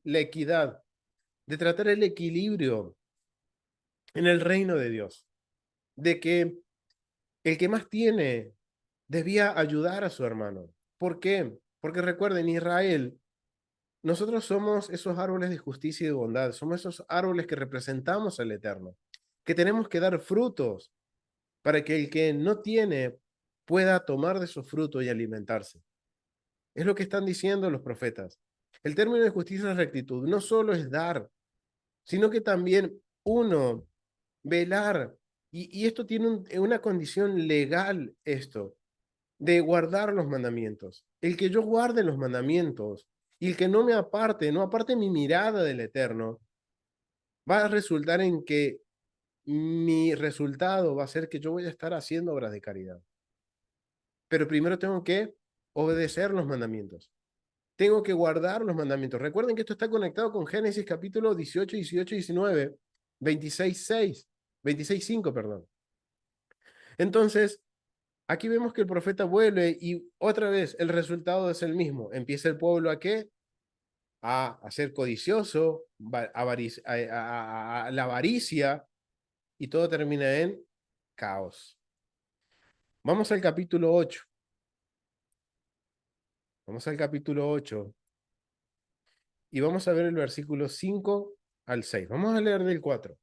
la equidad, de tratar el equilibrio en el reino de Dios, de que el que más tiene debía ayudar a su hermano. ¿Por qué? Porque recuerden, Israel nosotros somos esos árboles de justicia y de bondad, somos esos árboles que representamos al Eterno, que tenemos que dar frutos para que el que no tiene pueda tomar de esos frutos y alimentarse. Es lo que están diciendo los profetas. El término de justicia y rectitud no solo es dar, sino que también uno, velar, y esto tiene una condición legal, esto, de guardar los mandamientos. El que yo guarde los mandamientos y el que no me aparte, no aparte mi mirada del Eterno, va a resultar en que mi resultado va a ser que yo voy a estar haciendo obras de caridad. Pero primero tengo que obedecer los mandamientos. Tengo que guardar los mandamientos. Recuerden que esto está conectado con Génesis capítulo 18, 18, 19, 26, 6, 26, 5, perdón. Entonces, aquí vemos que el profeta vuelve y otra vez el resultado es el mismo. Empieza el pueblo a qué? A ser codicioso, a la avaricia, y todo termina en caos. Vamos al capítulo 8. Vamos al capítulo 8 y vamos a ver el versículo 5 al 6. Vamos a leer del 4.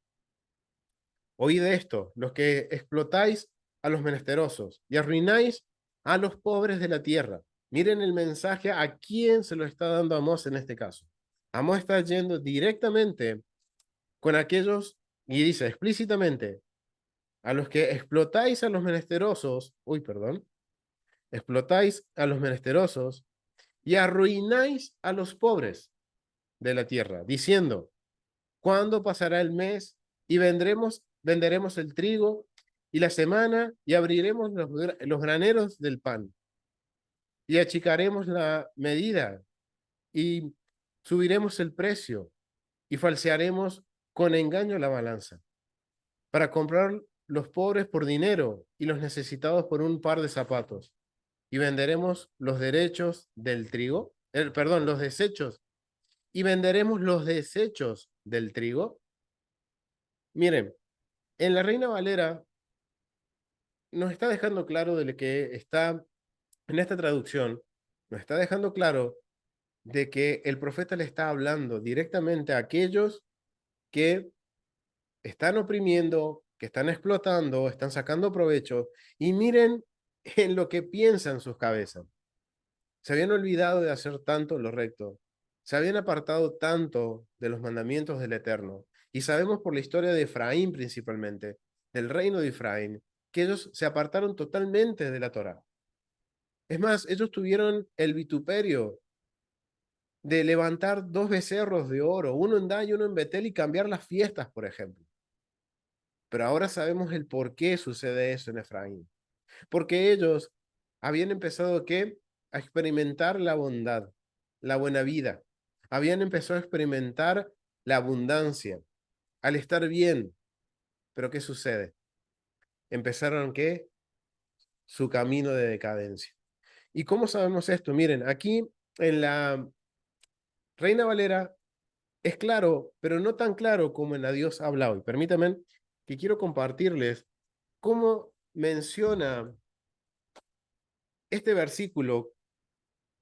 Oíd esto, los que explotáis a los menesterosos y arruináis a los pobres de la tierra. Miren el mensaje a quién se lo está dando Amós en este caso. Amós está yendo directamente con aquellos y dice explícitamente, a los que explotáis a los menesterosos, explotáis a los menesterosos y arruináis a los pobres de la tierra, diciendo, ¿cuándo pasará el mes y venderemos el trigo y la semana y abriremos los graneros del pan y achicaremos la medida y subiremos el precio y falsearemos con engaño la balanza para comprar los pobres por dinero y los necesitados por un par de zapatos y venderemos los derechos del trigo, perdón, los desechos y venderemos los desechos del trigo. Miren, en la Reina Valera nos está dejando claro de que está en esta traducción, nos está dejando claro de que el profeta le está hablando directamente a aquellos que están oprimiendo, que están explotando, están sacando provecho, y miren en lo que piensan sus cabezas. Se habían olvidado de hacer tanto lo recto, se habían apartado tanto de los mandamientos del Eterno, y sabemos por la historia de Efraín principalmente, del reino de Efraín, que ellos se apartaron totalmente de la Torá. Es más, ellos tuvieron el vituperio de levantar dos becerros de oro, uno en Dan y uno en Betel, y cambiar las fiestas, por ejemplo. Pero ahora sabemos el por qué sucede eso en Efraín. Porque ellos habían empezado ¿qué? A experimentar la bondad, la buena vida. Habían empezado a experimentar la abundancia, al estar bien. Pero ¿qué sucede? Empezaron ¿qué? Su camino de decadencia. ¿Y cómo sabemos esto? Miren, aquí en la Reina Valera es claro, pero no tan claro como en la Dios habla hoy. Permítanme que quiero compartirles cómo menciona este versículo,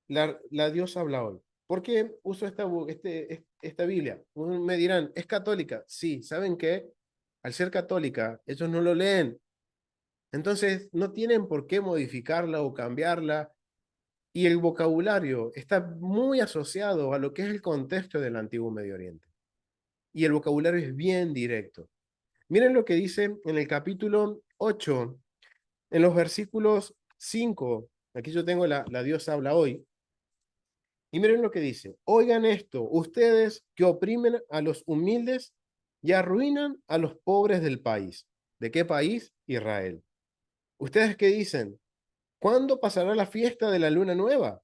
la Dios habla hoy. ¿Por qué uso esta Biblia? Me dirán, ¿es católica? Sí, ¿saben qué? Al ser católica, ellos no lo leen. Entonces, no tienen por qué modificarla o cambiarla. Y el vocabulario está muy asociado a lo que es el contexto del antiguo Medio Oriente. Y el vocabulario es bien directo. Miren lo que dice en el capítulo 8, en los versículos 5. Aquí yo tengo la Dios habla hoy. Y miren lo que dice. Oigan esto, ustedes que oprimen a los humildes y arruinan a los pobres del país. ¿De qué país? Israel. Ustedes que dicen, ¿cuándo pasará la fiesta de la luna nueva?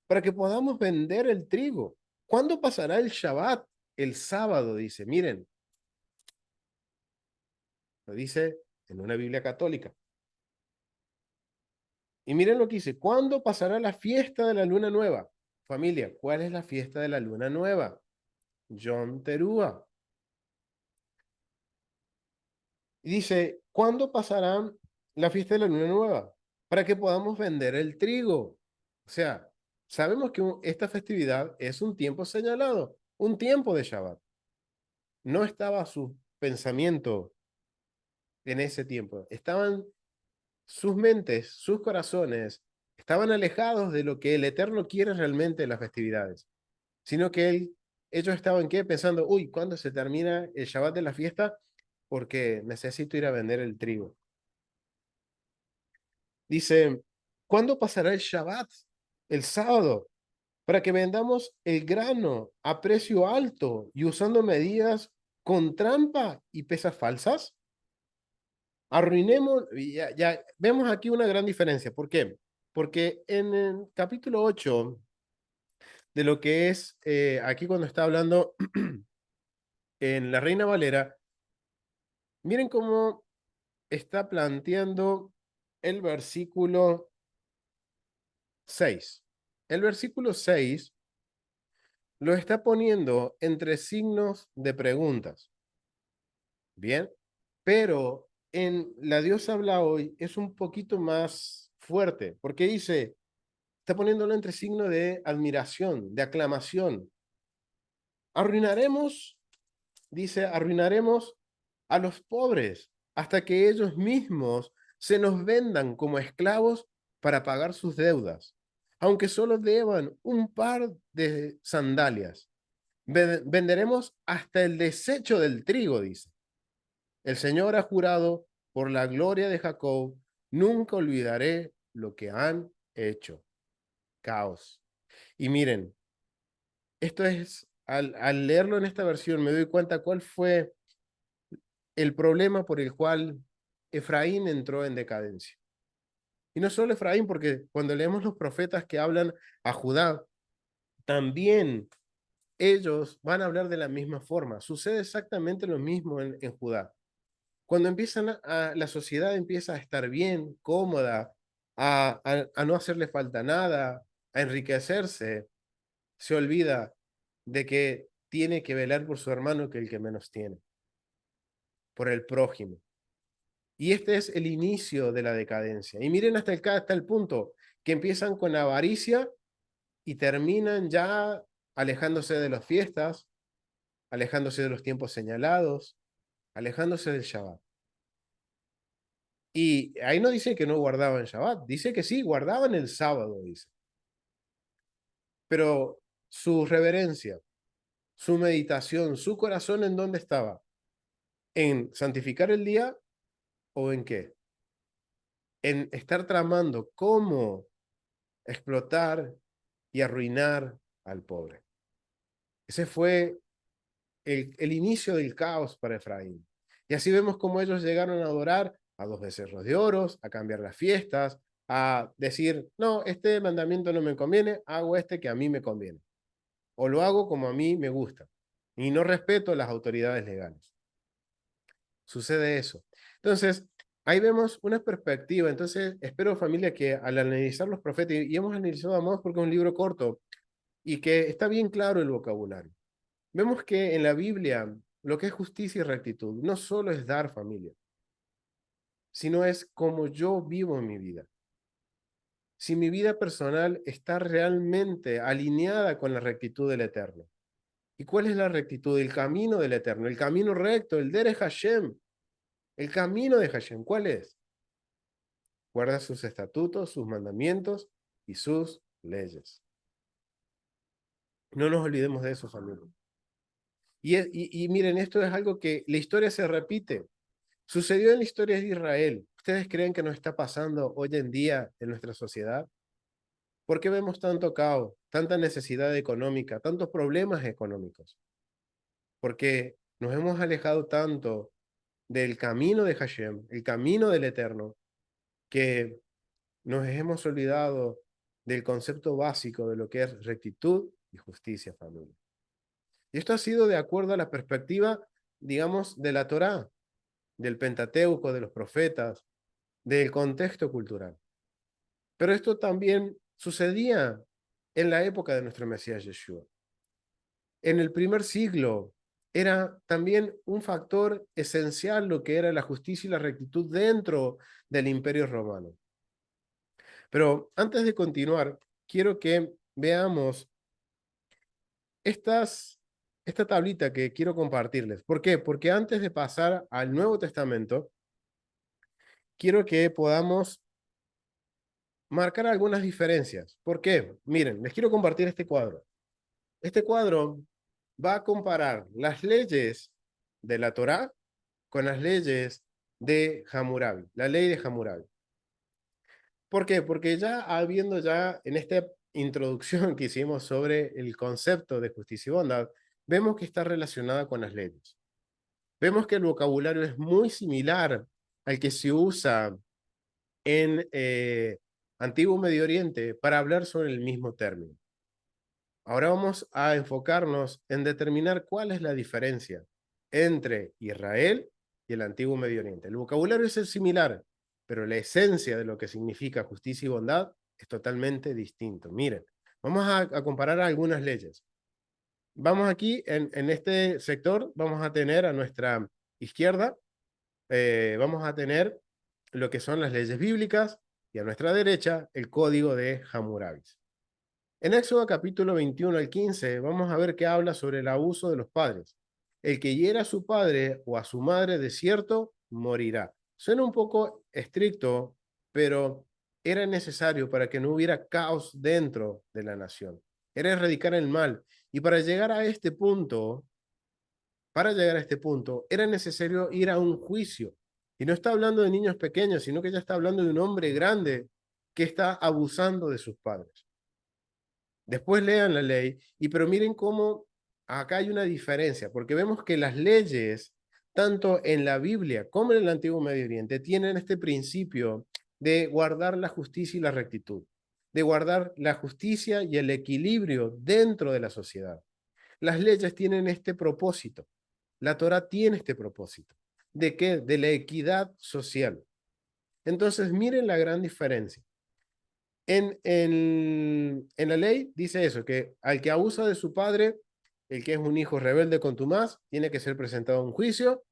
Para que podamos vender el trigo. ¿Cuándo pasará el Shabbat? El sábado, dice. Miren, lo dice en una Biblia católica. Y miren lo que dice, ¿cuándo pasará la fiesta de la luna nueva? Familia, ¿cuál es la fiesta de la luna nueva? Yom Teruah. Y dice, ¿cuándo pasará la fiesta de la luna nueva? Para que podamos vender el trigo. O sea, sabemos que esta festividad es un tiempo señalado, un tiempo de Shabbat. No estaba su pensamiento en ese tiempo. Estaban sus mentes, sus corazones, estaban alejados de lo que el Eterno quiere realmente en las festividades, sino que ellos estaban ¿qué? Pensando, uy, ¿cuándo se termina el Shabbat de la fiesta? Porque necesito ir a vender el trigo. Dice, ¿cuándo pasará el Shabbat? El sábado, para que vendamos el grano a precio alto y usando medidas con trampa y pesas falsas. Arruinemos, ya vemos aquí una gran diferencia. ¿Por qué? Porque en el capítulo 8 de lo que es, aquí cuando está hablando en la Reina Valera, miren cómo está planteando el versículo 6. El versículo 6 lo está poniendo entre signos de preguntas. Bien, pero en La Dios habla hoy es un poquito más fuerte, porque dice, está poniéndolo entre signo de admiración, de aclamación. Arruinaremos, dice, arruinaremos a los pobres hasta que ellos mismos se nos vendan como esclavos para pagar sus deudas, aunque solo deban un par de sandalias. Venderemos hasta el desecho del trigo, dice. El Señor ha jurado por la gloria de Jacob, nunca olvidaré lo que han hecho. Caos. Y miren, esto es, al leerlo en esta versión, me doy cuenta cuál fue el problema por el cual Efraín entró en decadencia. Y no solo Efraín, porque cuando leemos los profetas que hablan a Judá, también ellos van a hablar de la misma forma. Sucede exactamente lo mismo en Judá. Cuando la sociedad empieza a estar bien, cómoda, a no hacerle falta nada, a enriquecerse, se olvida de que tiene que velar por su hermano que el que menos tiene, por el prójimo. Y este es el inicio de la decadencia. Y miren hasta el punto que empiezan con avaricia y terminan ya alejándose de las fiestas, alejándose de los tiempos señalados, alejándose del Shabbat. Y ahí no dice que no guardaban Shabbat, dice que sí, guardaban el sábado, dice. Pero su reverencia, su meditación, su corazón, ¿en dónde estaba? ¿En santificar el día o en qué? En estar tramando cómo explotar y arruinar al pobre. Ese fue el inicio del caos para Efraín. Y así vemos cómo ellos llegaron a adorar a dos becerros de oros, a cambiar las fiestas, a decir, no, este mandamiento no me conviene, hago este que a mí me conviene. O lo hago como a mí me gusta. Y no respeto las autoridades legales. Sucede eso. Entonces, ahí vemos una perspectiva. Entonces, espero familia que al analizar los profetas, y hemos analizado a Amós porque es un libro corto y que está bien claro el vocabulario. Vemos que en la Biblia lo que es justicia y rectitud no solo es dar familia, sino es como yo vivo en mi vida. Si mi vida personal está realmente alineada con la rectitud del Eterno. ¿Y cuál es la rectitud? El camino del Eterno, el camino recto, el Derech Hashem, el camino de Hashem. ¿Cuál es? Guarda sus estatutos, sus mandamientos y sus leyes. No nos olvidemos de eso, familia. Y miren, esto es algo que la historia se repite. Sucedió en la historia de Israel. ¿Ustedes creen que nos está pasando hoy en día en nuestra sociedad? ¿Por qué vemos tanto caos, tanta necesidad económica, tantos problemas económicos? Porque nos hemos alejado tanto del camino de Hashem, el camino del Eterno, que nos hemos olvidado del concepto básico de lo que es rectitud y justicia, familia. Y esto ha sido de acuerdo a la perspectiva, digamos, de la Torá, del Pentateuco, de los profetas, del contexto cultural. Pero esto también sucedía en la época de nuestro Mesías Yeshua. En el primer siglo era también un factor esencial lo que era la justicia y la rectitud dentro del Imperio Romano. Pero antes de continuar, quiero que veamos esta tablita que quiero compartirles. ¿Por qué? Porque antes de pasar al Nuevo Testamento, quiero que podamos marcar algunas diferencias. ¿Por qué? Miren, les quiero compartir este cuadro. Este cuadro va a comparar las leyes de la Torá con las leyes de Hammurabi, la ley de Hammurabi. ¿Por qué? Porque ya habiendo ya en esta introducción que hicimos sobre el concepto de justicia y bondad, vemos que está relacionada con las leyes. Vemos que el vocabulario es muy similar al que se usa en Antiguo Medio Oriente para hablar sobre el mismo término. Ahora vamos a enfocarnos en determinar cuál es la diferencia entre Israel y el Antiguo Medio Oriente. El vocabulario es similar, pero la esencia de lo que significa justicia y bondad es totalmente distinto. Miren, vamos a comparar algunas leyes. Vamos aquí, en este sector, vamos a tener a nuestra izquierda, vamos a tener lo que son las leyes bíblicas y a nuestra derecha el código de Hammurabi. En Éxodo capítulo 21 al 15 vamos a ver que habla sobre el abuso de los padres. El que hiera a su padre o a su madre de cierto, morirá. Suena un poco estricto, pero era necesario para que no hubiera caos dentro de la nación. Era erradicar el mal. Y para llegar a este punto, era necesario ir a un juicio. Y no está hablando de niños pequeños, sino que ya está hablando de un hombre grande que está abusando de sus padres. Después lean la ley, pero miren cómo acá hay una diferencia, porque vemos que las leyes, tanto en la Biblia como en el Antiguo Medio Oriente, tienen este principio de guardar la justicia y la rectitud, de guardar la justicia y el equilibrio dentro de la sociedad. Las leyes tienen este propósito, la Torah tiene este propósito. ¿De qué? De la equidad social. Entonces, miren la gran diferencia. En la ley dice eso, que al que abusa de su padre, el que es un hijo rebelde contumaz, tiene que ser presentado a un juicio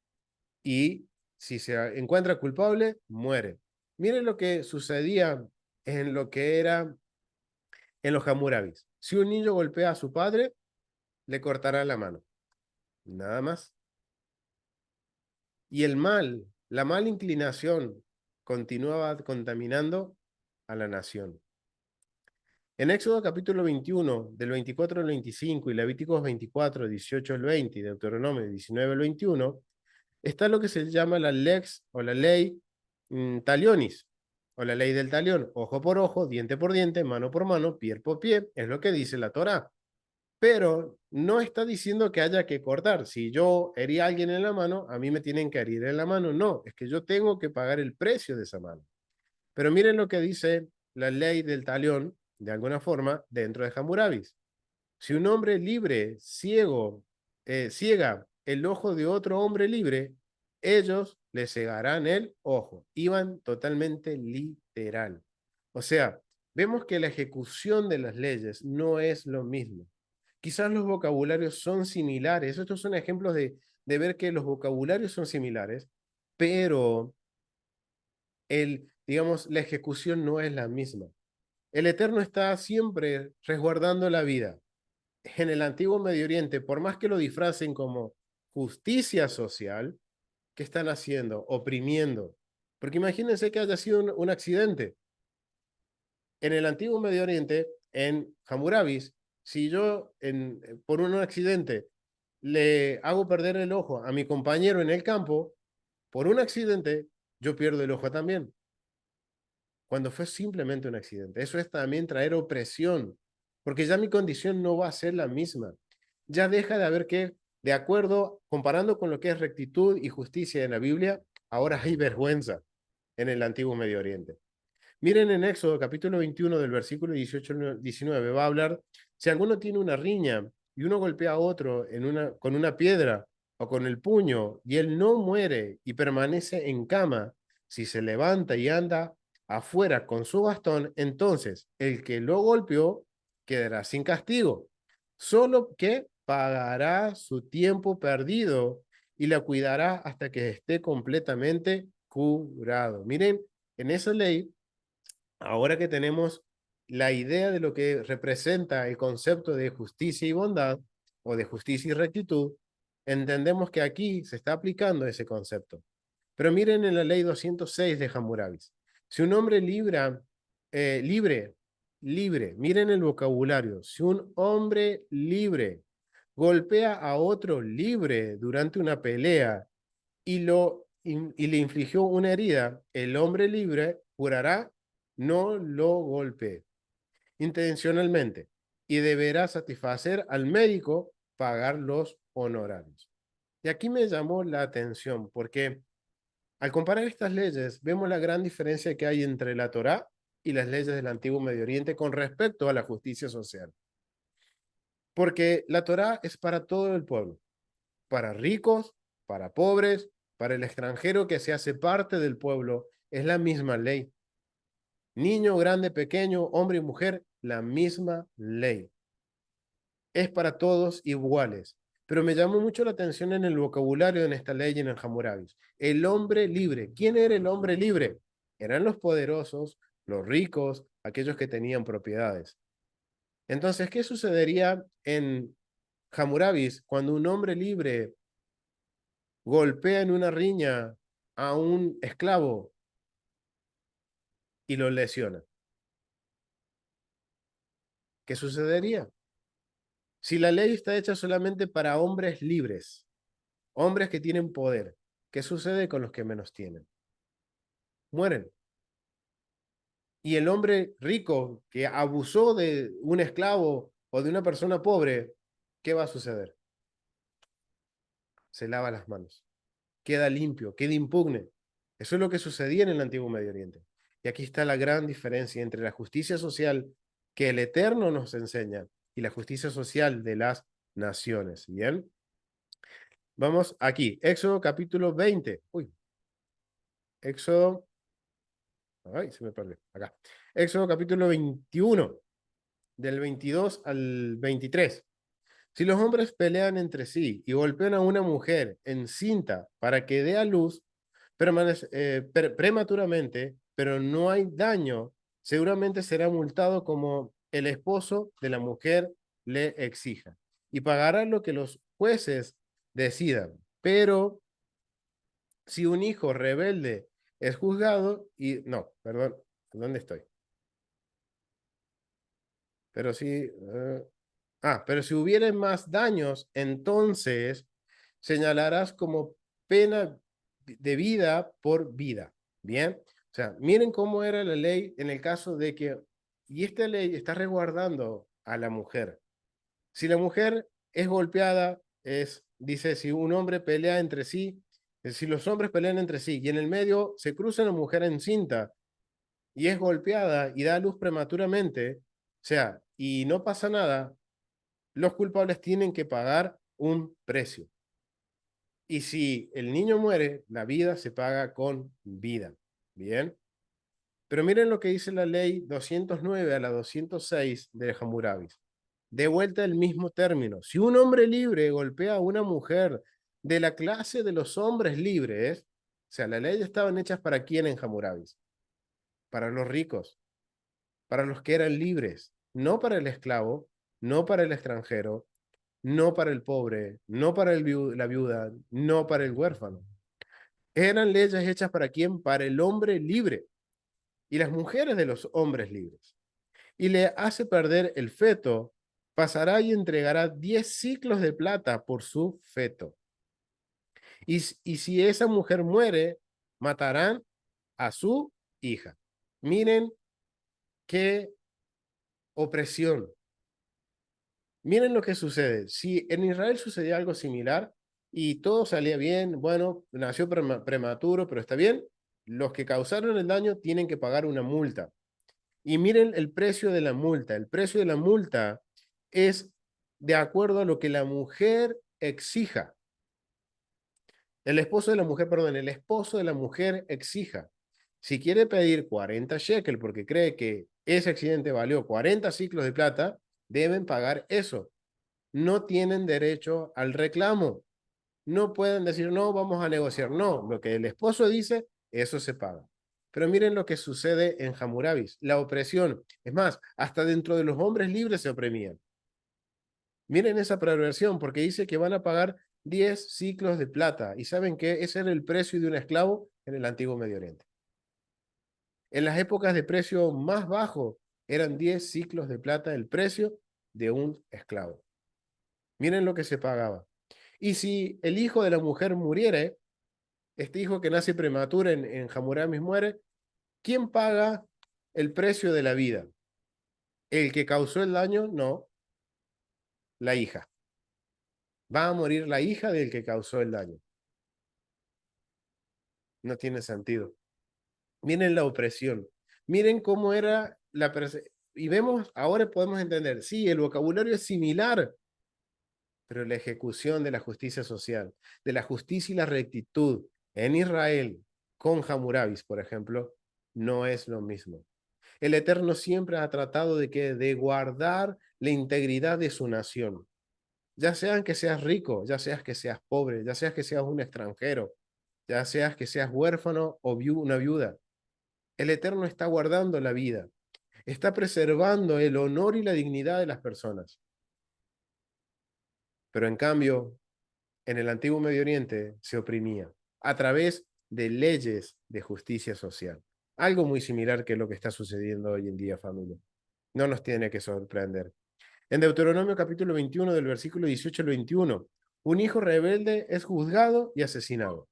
y si se encuentra culpable, muere. Miren lo que sucedía en lo que era en los Hammurabis. Si un niño golpea a su padre, le cortará la mano. Nada más. Y el mal, la mala inclinación, continuaba contaminando a la nación. En Éxodo capítulo 21, del 24 al 25, y Levíticos 24, 18 al 20, y Deuteronomio 19 al 21, está lo que se llama la lex o la ley talionis, o la ley del talión, ojo por ojo, diente por diente, mano por mano, pie por pie, es lo que dice la Torá. Pero no está diciendo que haya que cortar. Si yo herí a alguien en la mano, a mí me tienen que herir en la mano. No, es que yo tengo que pagar el precio de esa mano. Pero miren lo que dice la ley del talión, de alguna forma, dentro de Hammurabi. Si un hombre libre, ciega el ojo de otro hombre libre, ellos le cegarán el ojo. Iban totalmente literal. O sea, vemos que la ejecución de las leyes no es lo mismo. Quizás los vocabularios son similares. Estos son ejemplos de ver que los vocabularios son similares, pero digamos, la ejecución no es la misma. El Eterno está siempre resguardando la vida. En el antiguo Medio Oriente, por más que lo disfracen como justicia social, ¿qué están haciendo? Oprimiendo. Porque imagínense que haya sido un accidente. En el antiguo Medio Oriente, en Hammurabis, si yo por un accidente le hago perder el ojo a mi compañero en el campo, por un accidente yo pierdo el ojo también. Cuando fue simplemente un accidente. Eso es también traer opresión, porque ya mi condición no va a ser la misma. Ya deja de haber que, de acuerdo, comparando con lo que es rectitud y justicia en la Biblia, ahora hay vergüenza en el antiguo Medio Oriente. Miren en Éxodo capítulo 21 del versículo 18 al 19, va a hablar, si alguno tiene una riña y uno golpea a otro con una piedra o con el puño y él no muere y permanece en cama, si se levanta y anda afuera con su bastón, entonces el que lo golpeó quedará sin castigo, solo que pagará su tiempo perdido y la cuidará hasta que esté completamente curado. Miren, en esa ley, ahora que tenemos la idea de lo que representa el concepto de justicia y bondad, o de justicia y rectitud, entendemos que aquí se está aplicando ese concepto. Pero miren en la ley 206 de Hammurabi. Si un hombre libre, miren el vocabulario, si un hombre libre golpea a otro libre durante una pelea y le infligió una herida, el hombre libre jurará no lo golpee intencionalmente y deberá satisfacer al médico pagar los honorarios. Y aquí me llamó la atención porque al comparar estas leyes vemos la gran diferencia que hay entre la Torá y las leyes del Antiguo Medio Oriente con respecto a la justicia social. Porque la Torá es para todo el pueblo, para ricos, para pobres, para el extranjero que se hace parte del pueblo, es la misma ley. Niño, grande, pequeño, hombre y mujer, la misma ley. Es para todos iguales. Pero me llamó mucho la atención en el vocabulario en esta ley y en el Hammurabi. El hombre libre. ¿Quién era el hombre libre? Eran los poderosos, los ricos, aquellos que tenían propiedades. Entonces, ¿qué sucedería en Hammurabi cuando un hombre libre golpea en una riña a un esclavo y lo lesiona? ¿Qué sucedería? Si la ley está hecha solamente para hombres libres, hombres que tienen poder, ¿qué sucede con los que menos tienen? Mueren. Y el hombre rico que abusó de un esclavo o de una persona pobre, ¿qué va a suceder? Se lava las manos, queda limpio, queda impugne. Eso es lo que sucedía en el antiguo Medio Oriente. Y aquí está la gran diferencia entre la justicia social que el Eterno nos enseña y la justicia social de las naciones. ¿Bien? Vamos aquí, Éxodo capítulo 20. Uy, Éxodo, ay, se me perdió, acá. Éxodo capítulo 21, del 22 al 23. Si los hombres pelean entre sí y golpean a una mujer encinta para que dé a luz prematuramente, pero no hay daño, seguramente será multado como el esposo de la mujer le exija y pagará lo que los jueces decidan. Pero si un hijo rebelde es juzgado y... No, perdón, ¿dónde estoy? Pero si... pero si hubiere más daños, entonces señalarás como pena de vida por vida. Bien, o sea, miren cómo era la ley en el caso de que, y esta ley está resguardando a la mujer. Si la mujer es golpeada, dice, si un hombre pelea entre sí, si los hombres pelean entre sí y en el medio se cruza una mujer encinta y es golpeada y da a luz prematuramente, o sea, y no pasa nada, los culpables tienen que pagar un precio. Y si el niño muere, la vida se paga con vida. Bien. Pero miren lo que dice la ley 209 a la 206 de Hammurabi. De vuelta el mismo término. Si un hombre libre golpea a una mujer de la clase de los hombres libres, o sea, las leyes estaban hechas para quién en Hammurabi, para los ricos, para los que eran libres, no para el esclavo, no para el extranjero, no para el pobre, no para la viuda, no para el huérfano. Eran leyes hechas para quién? Para el hombre libre y las mujeres de los hombres libres. Y le hace perder el feto, pasará y entregará 10 ciclos de plata por su feto. Y si esa mujer muere, matarán a su hija. Miren qué opresión. Miren lo que sucede. Si en Israel sucedía algo similar y todo salía bien, bueno, nació prematuro, pero está bien, los que causaron el daño tienen que pagar una multa. Y miren el precio de la multa. El precio de la multa es de acuerdo a lo que la mujer exija. El esposo de la mujer, perdón, el esposo de la mujer exija. Si quiere pedir 40 shekel porque cree que ese accidente valió 40 ciclos de plata, deben pagar eso. No tienen derecho al reclamo. No pueden decir, no, vamos a negociar. No, lo que el esposo dice, eso se paga. Pero miren lo que sucede en Hammurabis, la opresión. Es más, hasta dentro de los hombres libres se oprimían. Miren esa perversión, porque dice que van a pagar 10 ciclos de plata. ¿Y saben qué? Ese era el precio de un esclavo en el antiguo Medio Oriente. En las épocas de precio más bajo, eran 10 ciclos de plata el precio de un esclavo. Miren lo que se pagaba. Y si el hijo de la mujer muriere, este hijo que nace prematuro en Hammurabi muere, ¿quién paga el precio de la vida? ¿El que causó el daño? No, la hija. Va a morir la hija del que causó el daño. No tiene sentido. Miren la opresión. Miren cómo era la y vemos, ahora podemos entender, sí, el vocabulario es similar, pero la ejecución de la justicia social, de la justicia y la rectitud en Israel con Hammurabis, por ejemplo, no es lo mismo. El Eterno siempre ha tratado de guardar la integridad de su nación. Ya sean que seas rico, ya seas que seas pobre, ya seas que seas un extranjero, ya seas que seas huérfano o una viuda. El Eterno está guardando la vida, está preservando el honor y la dignidad de las personas. Pero en cambio, en el antiguo Medio Oriente se oprimía a través de leyes de justicia social. Algo muy similar que lo que está sucediendo hoy en día, familia. No nos tiene que sorprender. En Deuteronomio capítulo 21, del versículo 18 al 21, un hijo rebelde es juzgado y asesinado.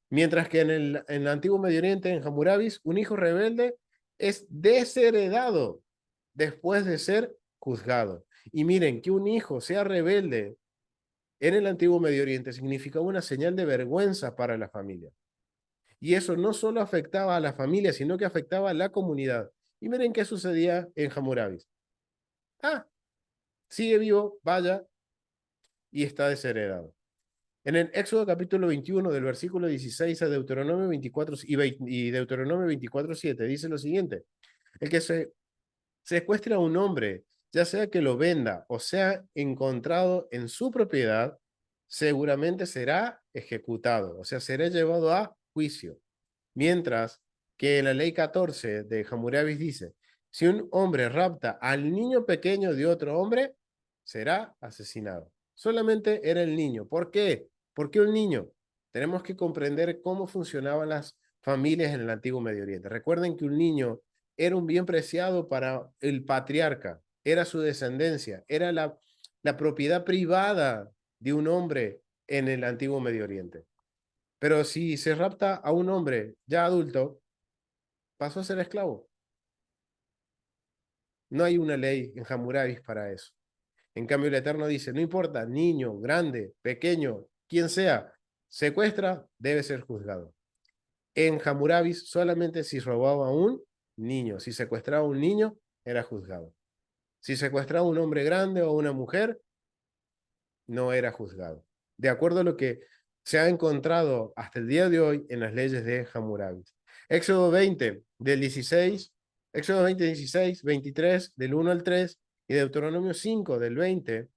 Mientras que en el antiguo Medio Oriente, en Hammurabis, un hijo rebelde es desheredado después de ser juzgado. Y miren, que un hijo sea rebelde en el antiguo Medio Oriente significaba una señal de vergüenza para la familia. Y eso no solo afectaba a la familia, sino que afectaba a la comunidad. Y miren qué sucedía en Hammurabis. Ah, sigue vivo, vaya, y está desheredado. En el Éxodo capítulo 21, del versículo 16 a Deuteronomio 24 y Deuteronomio 24:7, dice lo siguiente: el que se secuestre a un hombre, ya sea que lo venda o sea encontrado en su propiedad, seguramente será ejecutado, o sea, será llevado a juicio. Mientras que la ley 14 de Hammurabis dice, si un hombre rapta al niño pequeño de otro hombre, será asesinado. Solamente era el niño. ¿Por qué? ¿Por qué un niño? Tenemos que comprender cómo funcionaban las familias en el antiguo Medio Oriente. Recuerden que un niño era un bien preciado para el patriarca, era su descendencia, era la propiedad privada de un hombre en el antiguo Medio Oriente. Pero si se rapta a un hombre ya adulto, pasó a ser esclavo. No hay una ley en Hammurabis para eso. En cambio, el Eterno dice, no importa, niño, grande, pequeño, quien sea, secuestra, debe ser juzgado. En Hammurabis, solamente si robaba a un niño, si secuestraba a un niño, era juzgado. Si secuestraba a un hombre grande o a una mujer, no era juzgado. De acuerdo a lo que se ha encontrado hasta el día de hoy en las leyes de Hammurabi. Éxodo 20, del 16, Éxodo 20, 16, 23, del 1 al 3, y Deuteronomio 5, del 20,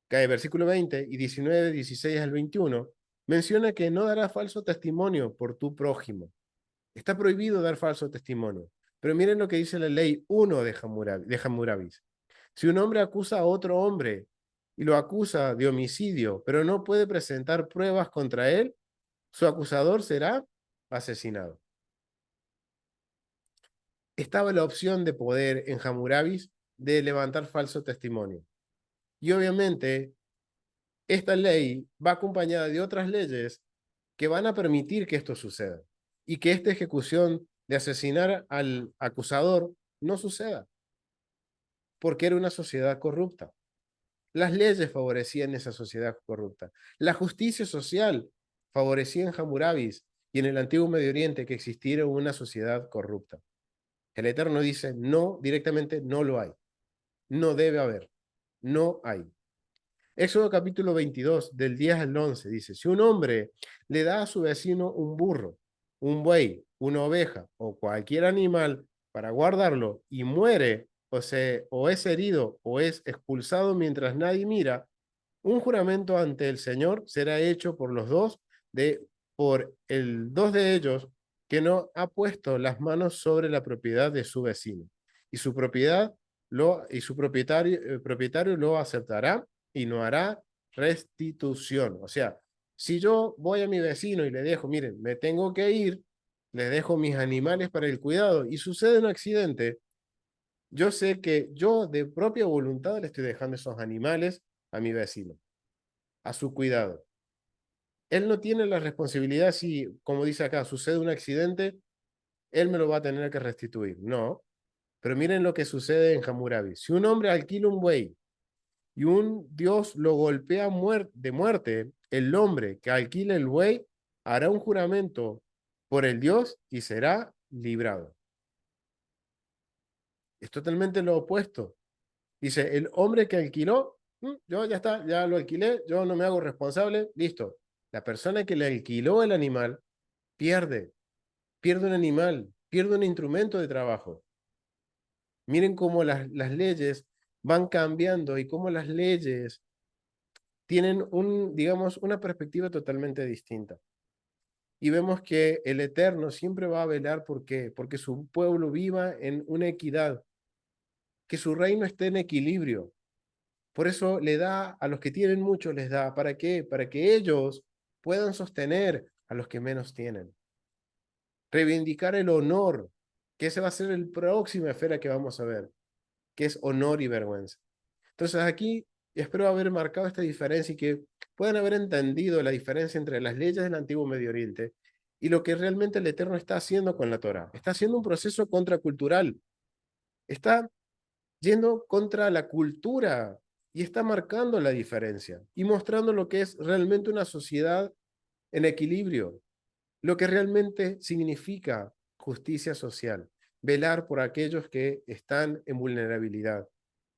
que versículo 20, y 19, 16 al 21, menciona que no dará falso testimonio por tu prójimo. Está prohibido dar falso testimonio. Pero miren lo que dice la ley 1 de Hammurabis. Si un hombre acusa a otro hombre y lo acusa de homicidio, pero no puede presentar pruebas contra él, su acusador será asesinado. Estaba la opción de poder en Hammurabis de levantar falso testimonio. Y obviamente esta ley va acompañada de otras leyes que van a permitir que esto suceda y que esta ejecución de asesinar al acusador no suceda, porque era una sociedad corrupta. Las leyes favorecían esa sociedad corrupta. La justicia social favorecía en Hammurabis y en el antiguo Medio Oriente que existiera una sociedad corrupta. El Eterno dice, no, directamente no lo hay. No debe haber. No hay. Éxodo capítulo 22, del 10 al 11, dice, si un hombre le da a su vecino un burro, un buey, una oveja o cualquier animal para guardarlo y muere o es herido o es expulsado mientras nadie mira, un juramento ante el Señor será hecho por los dos, por el dos de ellos que no ha puesto las manos sobre la propiedad de su vecino, y su propiedad y su propietario lo aceptará y no hará restitución. O sea, si yo voy a mi vecino y le dejo, miren, me tengo que ir, le dejo mis animales para el cuidado y sucede un accidente, yo sé que yo de propia voluntad le estoy dejando esos animales a mi vecino, a su cuidado. Él no tiene la responsabilidad si, como dice acá, sucede un accidente, él me lo va a tener que restituir. No, pero miren lo que sucede en Hammurabi. Si un hombre alquila un buey y un dios lo golpea de muerte, el hombre que alquila el buey hará un juramento por el dios y será librado. Es totalmente lo opuesto. Dice, el hombre que alquiló, yo ya está, ya lo alquilé, yo no me hago responsable, listo. La persona que le alquiló el animal pierde, pierde un animal, pierde un instrumento de trabajo. Miren cómo las leyes van cambiando y cómo las leyes tienen digamos, una perspectiva totalmente distinta. Y vemos que el Eterno siempre va a velar ¿por qué? Porque su pueblo viva en una equidad, que su reino esté en equilibrio. Por eso le da a los que tienen mucho, les da. ¿Para qué? Para que ellos puedan sostener a los que menos tienen. Reivindicar el honor, que ese va a ser el próximo esfera que vamos a ver, que es honor y vergüenza. Entonces aquí espero haber marcado esta diferencia y que puedan haber entendido la diferencia entre las leyes del antiguo Medio Oriente y lo que realmente el Eterno está haciendo con la Torá. Está haciendo un proceso contracultural. Está yendo contra la cultura y está marcando la diferencia y mostrando lo que es realmente una sociedad en equilibrio, lo que realmente significa justicia social, velar por aquellos que están en vulnerabilidad,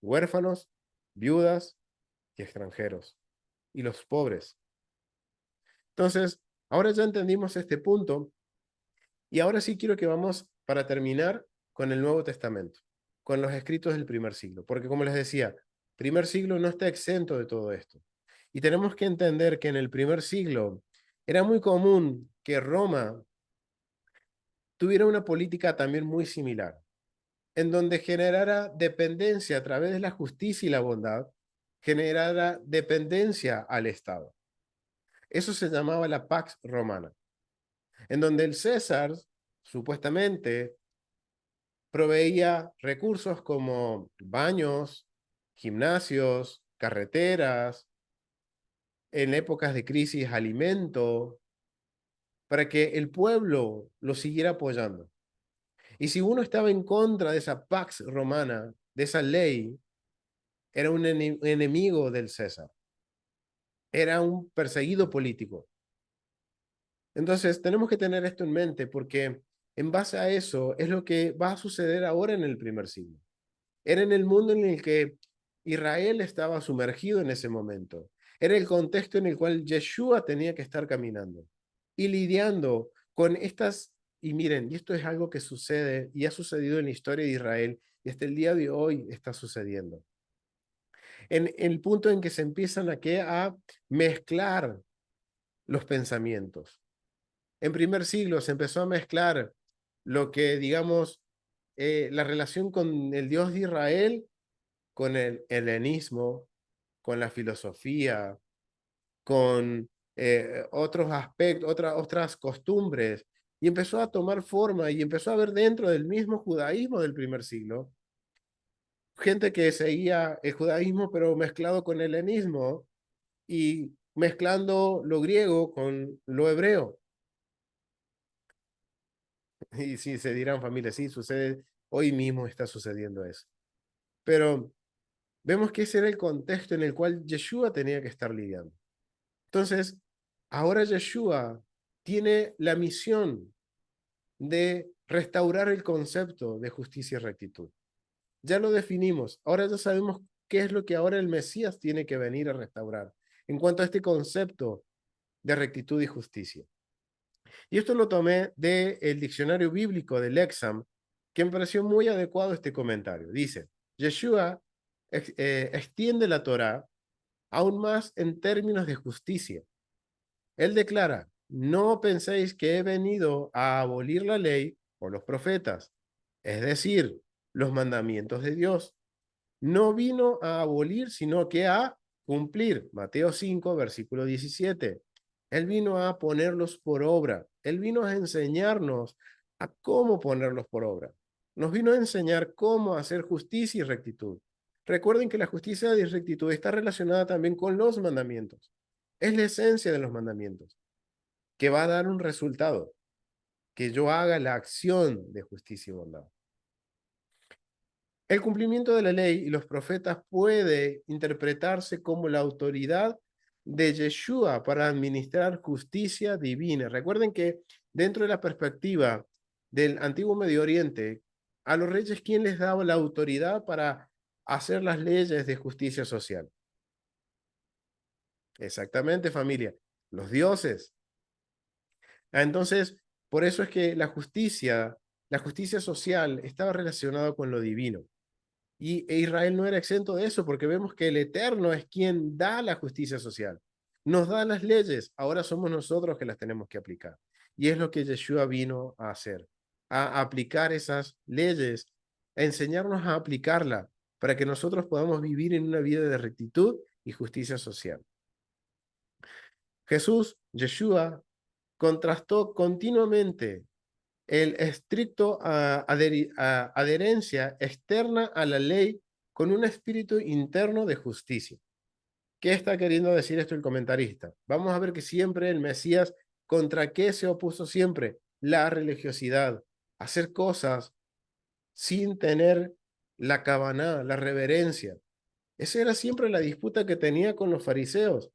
huérfanos, viudas y extranjeros, y los pobres. Entonces, ahora ya entendimos este punto y ahora sí quiero que vamos para terminar con el Nuevo Testamento, con los escritos del primer siglo, porque como les decía, primer siglo no está exento de todo esto. Y tenemos que entender que en el primer siglo era muy común que Roma tuviera una política también muy similar, en donde generara dependencia a través de la justicia y la bondad, generara dependencia al Estado. Eso se llamaba la Pax Romana, en donde el César supuestamente proveía recursos como baños, gimnasios, carreteras, en épocas de crisis, alimento, para que el pueblo lo siguiera apoyando. Y si uno estaba en contra de esa Pax Romana, de esa ley, era un enemigo del César, era un perseguido político. Entonces, tenemos que tener esto en mente porque en base a eso es lo que va a suceder ahora en el primer siglo. Era en el mundo en el que Israel estaba sumergido en ese momento. Era el contexto en el cual Yeshua tenía que estar caminando y lidiando con estas, y miren, y esto es algo que sucede y ha sucedido en la historia de Israel y hasta el día de hoy está sucediendo. En el punto en que se empiezan a mezclar los pensamientos. En primer siglo se empezó a mezclar lo que, digamos, la relación con el Dios de Israel, con el helenismo, con la filosofía, con otros aspectos, otras costumbres, y empezó a tomar forma y empezó a ver dentro del mismo judaísmo del primer siglo, gente que seguía el judaísmo pero mezclado con el helenismo y mezclando lo griego con lo hebreo. Y sí, se dirán familia, sí, sucede, hoy mismo está sucediendo eso. Pero vemos que ese era el contexto en el cual Yeshua tenía que estar lidiando. Entonces, ahora Yeshua tiene la misión de restaurar el concepto de justicia y rectitud. Ya lo definimos, ahora ya sabemos qué es lo que ahora el Mesías tiene que venir a restaurar en cuanto a este concepto de rectitud y justicia. Y esto lo tomé del diccionario bíblico del Lexham, que me pareció muy adecuado este comentario. Dice, Yeshua extiende la Torá aún más en términos de justicia. Él declara, no penséis que he venido a abolir la ley o los profetas, es decir, los mandamientos de Dios. No vino a abolir, sino que a cumplir. Mateo 5, versículo 17. Él vino a ponerlos por obra. Él vino a enseñarnos a cómo ponerlos por obra. Nos vino a enseñar cómo hacer justicia y rectitud. Recuerden que la justicia y rectitud está relacionada también con los mandamientos. Es la esencia de los mandamientos, que va a dar un resultado, que yo haga la acción de justicia y bondad. El cumplimiento de la ley y los profetas puede interpretarse como la autoridad de Yeshua para administrar justicia divina. Recuerden que dentro de la perspectiva del antiguo Medio Oriente, a los reyes, ¿quién les daba la autoridad para hacer las leyes de justicia social? Exactamente, familia, los dioses. Entonces, por eso es que la justicia social estaba relacionada con lo divino. E Israel no era exento de eso, porque vemos que el Eterno es quien da la justicia social. Nos da las leyes, ahora somos nosotros que las tenemos que aplicar. Y es lo que Yeshua vino a hacer, a aplicar esas leyes, a enseñarnos a aplicarla, para que nosotros podamos vivir en una vida de rectitud y justicia social. Jesús, Yeshua, contrastó continuamente el estricto adherencia externa a la ley con un espíritu interno de justicia. ¿Qué está queriendo decir esto el comentarista? Vamos a ver que siempre el Mesías, ¿contra qué se opuso siempre? La religiosidad, hacer cosas sin tener la cabaná, la reverencia. Esa era siempre la disputa que tenía con los fariseos.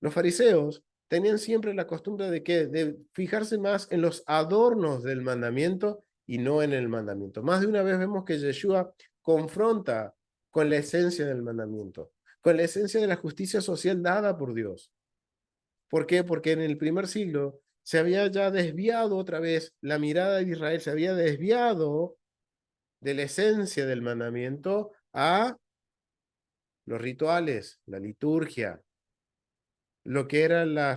Los fariseos tenían siempre la costumbre de que de fijarse más en los adornos del mandamiento y no en el mandamiento. Más de una vez vemos que Yeshua confronta con la esencia del mandamiento, con la esencia de la justicia social dada por Dios. ¿Por qué? Porque en el primer siglo se había ya desviado otra vez la mirada de Israel, se había desviado de la esencia del mandamiento a los rituales, la liturgia, lo que eran la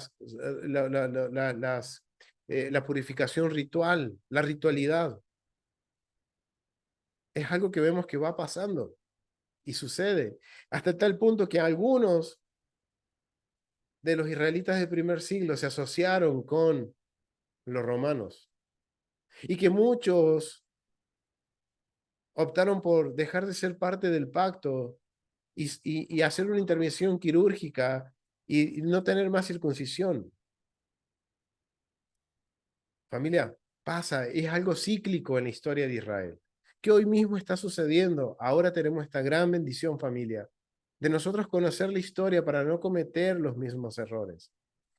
purificación ritual, la ritualidad. Es algo que vemos que va pasando y sucede, hasta tal punto que algunos de los israelitas del primer siglo se asociaron con los romanos y que muchos optaron por dejar de ser parte del pacto y hacer una intervención quirúrgica y no tener más circuncisión. Familia, pasa, es algo cíclico en la historia de Israel, que hoy mismo está sucediendo. Ahora tenemos esta gran bendición, familia, de nosotros conocer la historia para no cometer los mismos errores.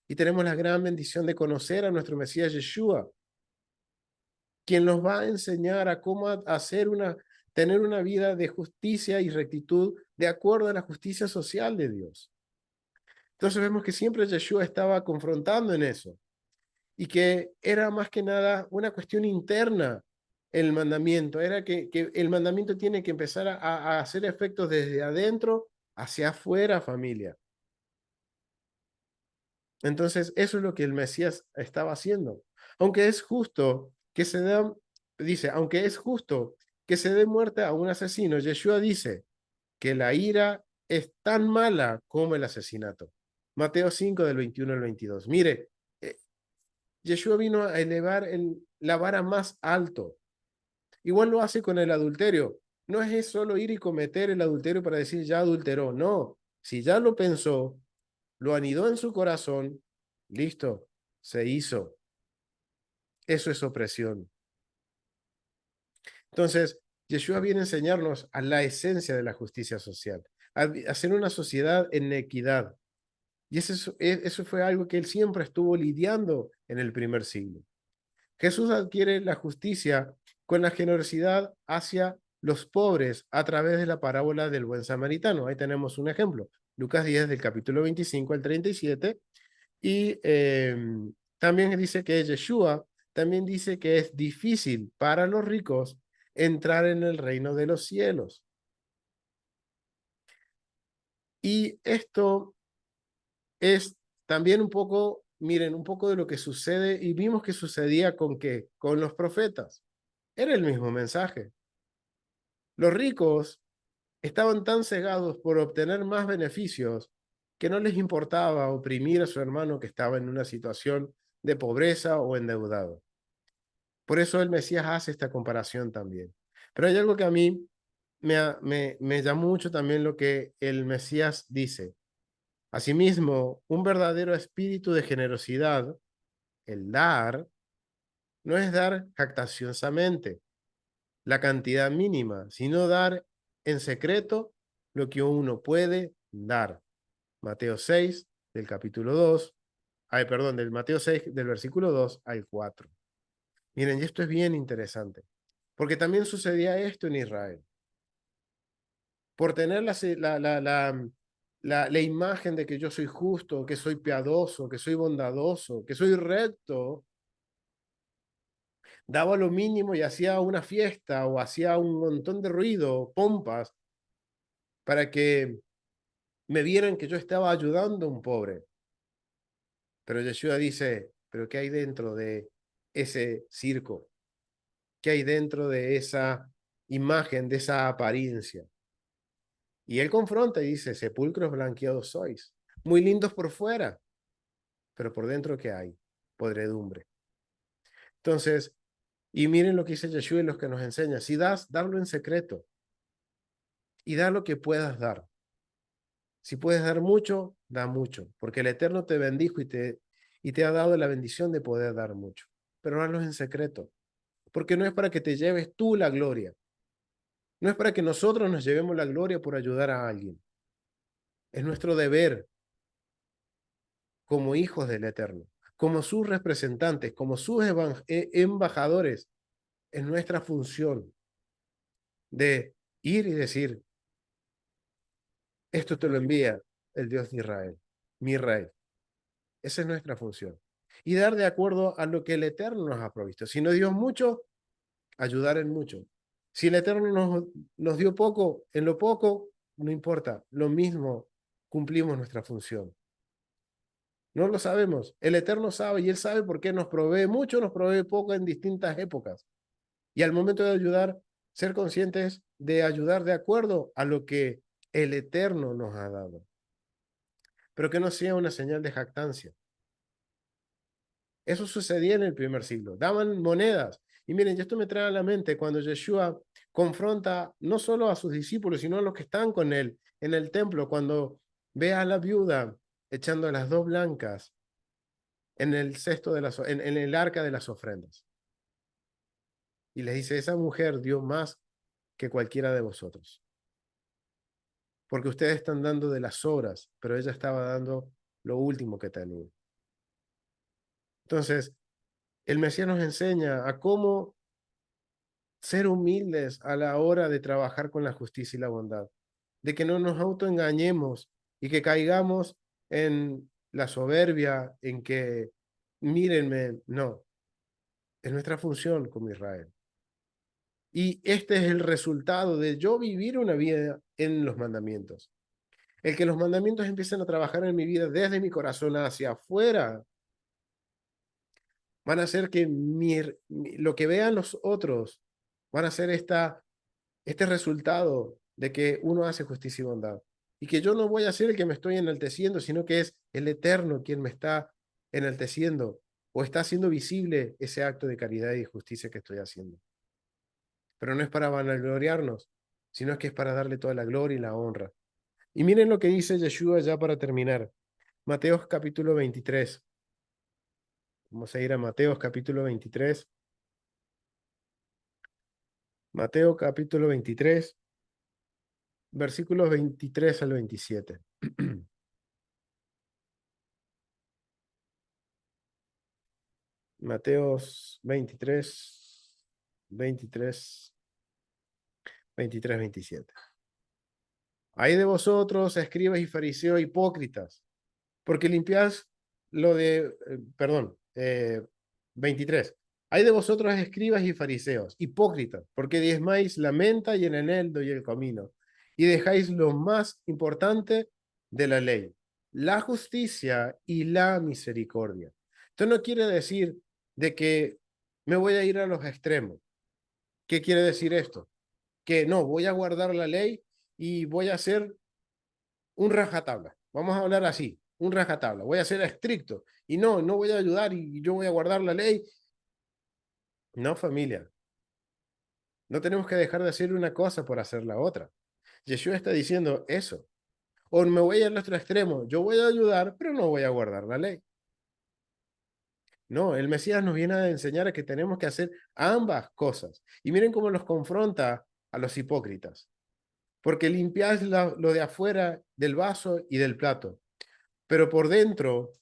Y tenemos la gran bendición de conocer a nuestro Mesías Yeshua, quien nos va a enseñar a cómo tener una vida de justicia y rectitud de acuerdo a la justicia social de Dios. Entonces vemos que siempre Yeshua estaba confrontando en eso y que era más que nada una cuestión interna el mandamiento, era que el mandamiento tiene que empezar a hacer efectos desde adentro hacia afuera, familia. Entonces, eso es lo que el Mesías estaba haciendo. Aunque es justo que se dé, dice, aunque es justo que se dé muerte a un asesino, Yeshua dice que la ira es tan mala como el asesinato. Mateo 5 del 21 al 22. Mire, Yeshua vino a elevar la vara más alto. Igual lo hace con el adulterio. No es solo ir y cometer el adulterio para decir ya adulteró. No, si ya lo pensó, lo anidó en su corazón, listo, se hizo. Eso es opresión. Entonces, Yeshua viene a enseñarnos a la esencia de la justicia social, a hacer una sociedad en equidad. Y eso fue algo que él siempre estuvo lidiando en el primer siglo. Jesús adquiere la justicia con la generosidad hacia los pobres a través de la parábola del buen samaritano. Ahí tenemos un ejemplo. Lucas 10 del capítulo 25 al 37. Y también dice que Yeshua también dice que es difícil para los ricos entrar en el reino de los cielos. Y esto es también un poco miren, un poco de lo que sucede y vimos que sucedía con qué, con los profetas. Era el mismo mensaje. Los ricos estaban tan cegados por obtener más beneficios que no les importaba oprimir a su hermano que estaba en una situación de pobreza o endeudado. Por eso el Mesías hace esta comparación también. Pero hay algo que a mí me llamó mucho también lo que el Mesías dice. Asimismo, un verdadero espíritu de generosidad, el dar, no es dar jactanciosamente la cantidad mínima, sino dar en secreto lo que uno puede dar. Mateo 6, del capítulo 2, perdón, del Mateo 6, del versículo 2 al 4. Miren, y esto es bien interesante, porque también sucedía esto en Israel. Por tener la imagen de que yo soy justo, que soy piadoso, que soy bondadoso, que soy recto, daba lo mínimo y hacía una fiesta o hacía un montón de ruido, pompas, para que me vieran que yo estaba ayudando a un pobre. Pero Yeshua dice, pero ¿qué hay dentro de ese circo? ¿Qué hay dentro de esa imagen, de esa apariencia? Y él confronta y dice, sepulcros blanqueados sois, muy lindos por fuera, pero por dentro ¿qué hay? Podredumbre. Entonces, y miren lo que dice Yeshua y los que nos enseña, si das, darlo en secreto y da lo que puedas dar. Si puedes dar mucho, da mucho, porque el Eterno te bendijo y te ha dado la bendición de poder dar mucho, pero hazlo en secreto, porque no es para que te lleves tú la gloria, no es para que nosotros nos llevemos la gloria por ayudar a alguien, es nuestro deber como hijos del Eterno, como sus representantes, como sus embajadores, es nuestra función de ir y decir, esto te lo envía el Dios de Israel, mi rey. Esa es nuestra función. Y dar de acuerdo a lo que el Eterno nos ha provisto. Si nos dio mucho, ayudar en mucho. Si el Eterno nos dio poco, en lo poco, no importa. Lo mismo, cumplimos nuestra función. No lo sabemos. El Eterno sabe y Él sabe por qué nos provee mucho, nos provee poco en distintas épocas. Y al momento de ayudar, ser conscientes de ayudar de acuerdo a lo que el Eterno nos ha dado. Pero que no sea una señal de jactancia. Eso sucedía en el primer siglo. Daban monedas. Y miren, y esto me trae a la mente cuando Yeshua confronta no solo a sus discípulos, sino a los que están con él en el templo, cuando ve a la viuda echando las dos blancas en el cesto de en el arca de las ofrendas. Y les dice, esa mujer dio más que cualquiera de vosotros. Porque ustedes están dando de las sobras, pero ella estaba dando lo último que tenía. Entonces, el Mesías nos enseña a cómo ser humildes a la hora de trabajar con la justicia y la bondad, de que no nos autoengañemos y que caigamos en la soberbia, en que, mírenme, no, es nuestra función como Israel. Y este es el resultado de yo vivir una vida en los mandamientos. El que los mandamientos empiecen a trabajar en mi vida desde mi corazón hacia afuera, van a hacer que lo que vean los otros, van a ser este resultado de que uno hace justicia y bondad. Y que yo no voy a ser el que me estoy enalteciendo, sino que es el Eterno quien me está enalteciendo o está haciendo visible ese acto de caridad y justicia que estoy haciendo. Pero no es para vanagloriarnos, sino que es para darle toda la gloria y la honra. Y miren lo que dice Yeshua ya para terminar. Mateos capítulo 23. Vamos a ir a Mateos capítulo 23. Mateo capítulo 23, versículos 23 al 27. Mateos 23, 23, 23, 27. Hay de vosotros, escribas y fariseos hipócritas, porque limpiáis lo de, perdón, 23. Hay de vosotros, escribas y fariseos, hipócritas, porque diezmáis la menta y el eneldo y el comino, y dejáis lo más importante de la ley, la justicia y la misericordia. Esto no quiere decir de que me voy a ir a los extremos. ¿Qué quiere decir esto? Que no, voy a guardar la ley y voy a hacer un rajatabla. Vamos a hablar así, un rajatabla. Voy a ser estricto y no voy a ayudar y yo voy a guardar la ley. No, familia. No tenemos que dejar de hacer una cosa por hacer la otra. Yeshua está diciendo eso. O me voy al otro extremo. Yo voy a ayudar, pero no voy a guardar la ley. No, el Mesías nos viene a enseñar a que tenemos que hacer ambas cosas. Y miren cómo los confronta a los hipócritas. Porque limpiáis lo de afuera del vaso y del plato, pero por dentro,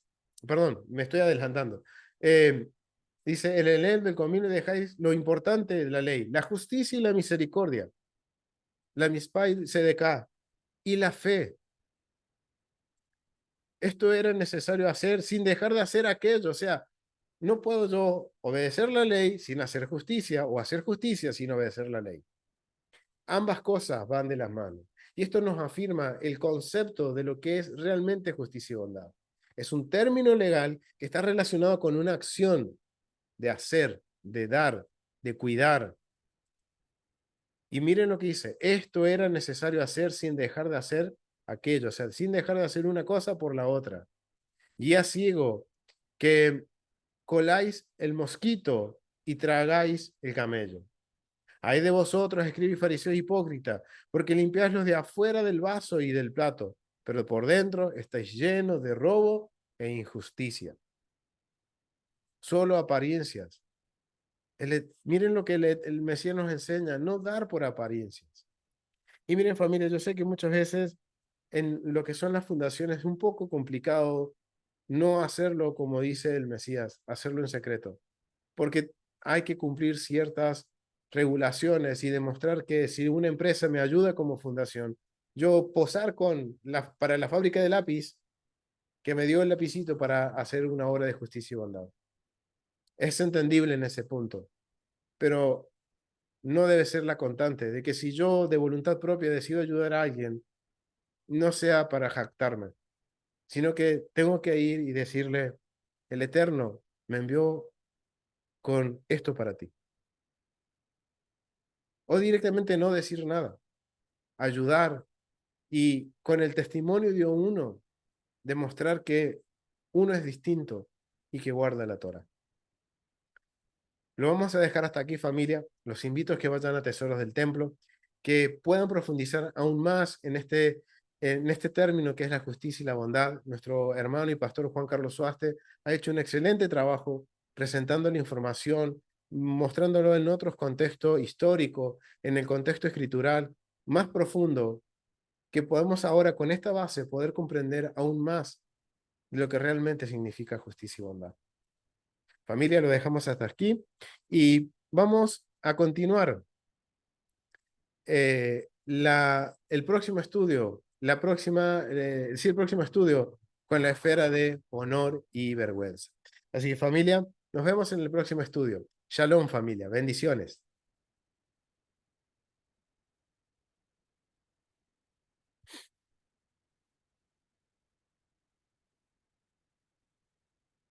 perdón, me estoy adelantando. Eh, Dice, el enel del comino dejáis lo importante de la ley, la justicia y la misericordia, la mispai sedeká y la fe. Esto era necesario hacer sin dejar de hacer aquello. O sea, no puedo yo obedecer la ley sin hacer justicia o hacer justicia sin obedecer la ley. Ambas cosas van de las manos. Y esto nos afirma el concepto de lo que es realmente justicia y bondad. Es un término legal que está relacionado con una acción de hacer, de dar, de cuidar. Y miren lo que dice, esto era necesario hacer sin dejar de hacer aquello, o sea, sin dejar de hacer una cosa por la otra. Guía ciego, que coláis el mosquito y tragáis el camello. Hay de vosotros, escribís fariseos hipócritas, porque limpiáis los de afuera del vaso y del plato, pero por dentro estáis llenos de robo e injusticia. Solo apariencias. Miren lo que el Mesías nos enseña, no dar por apariencias. Y miren familia, yo sé que muchas veces en lo que son las fundaciones es un poco complicado no hacerlo como dice el Mesías, hacerlo en secreto, porque hay que cumplir ciertas regulaciones y demostrar que si una empresa me ayuda como fundación, yo posar para la fábrica de lápiz que me dio el lapicito para hacer una obra de justicia y bondad. Es entendible en ese punto, pero no debe ser la constante, de que si yo de voluntad propia decido ayudar a alguien, no sea para jactarme, sino que tengo que ir y decirle, el Eterno me envió con esto para ti. O directamente no decir nada, ayudar y con el testimonio de uno, demostrar que uno es distinto y que guarda la Torah. Lo vamos a dejar hasta aquí, familia. Los invito a que vayan a Tesoros del Templo, que puedan profundizar aún más en este término que es la justicia y la bondad. Nuestro hermano y pastor Juan Carlos Suaste ha hecho un excelente trabajo presentando la información, mostrándolo en otros contextos históricos, en el contexto escritural más profundo, que podemos ahora con esta base poder comprender aún más de lo que realmente significa justicia y bondad. Familia, lo dejamos hasta aquí y vamos a continuar el próximo estudio, el próximo estudio con la esfera de honor y vergüenza. Así que familia, nos vemos en el próximo estudio. Shalom familia, bendiciones.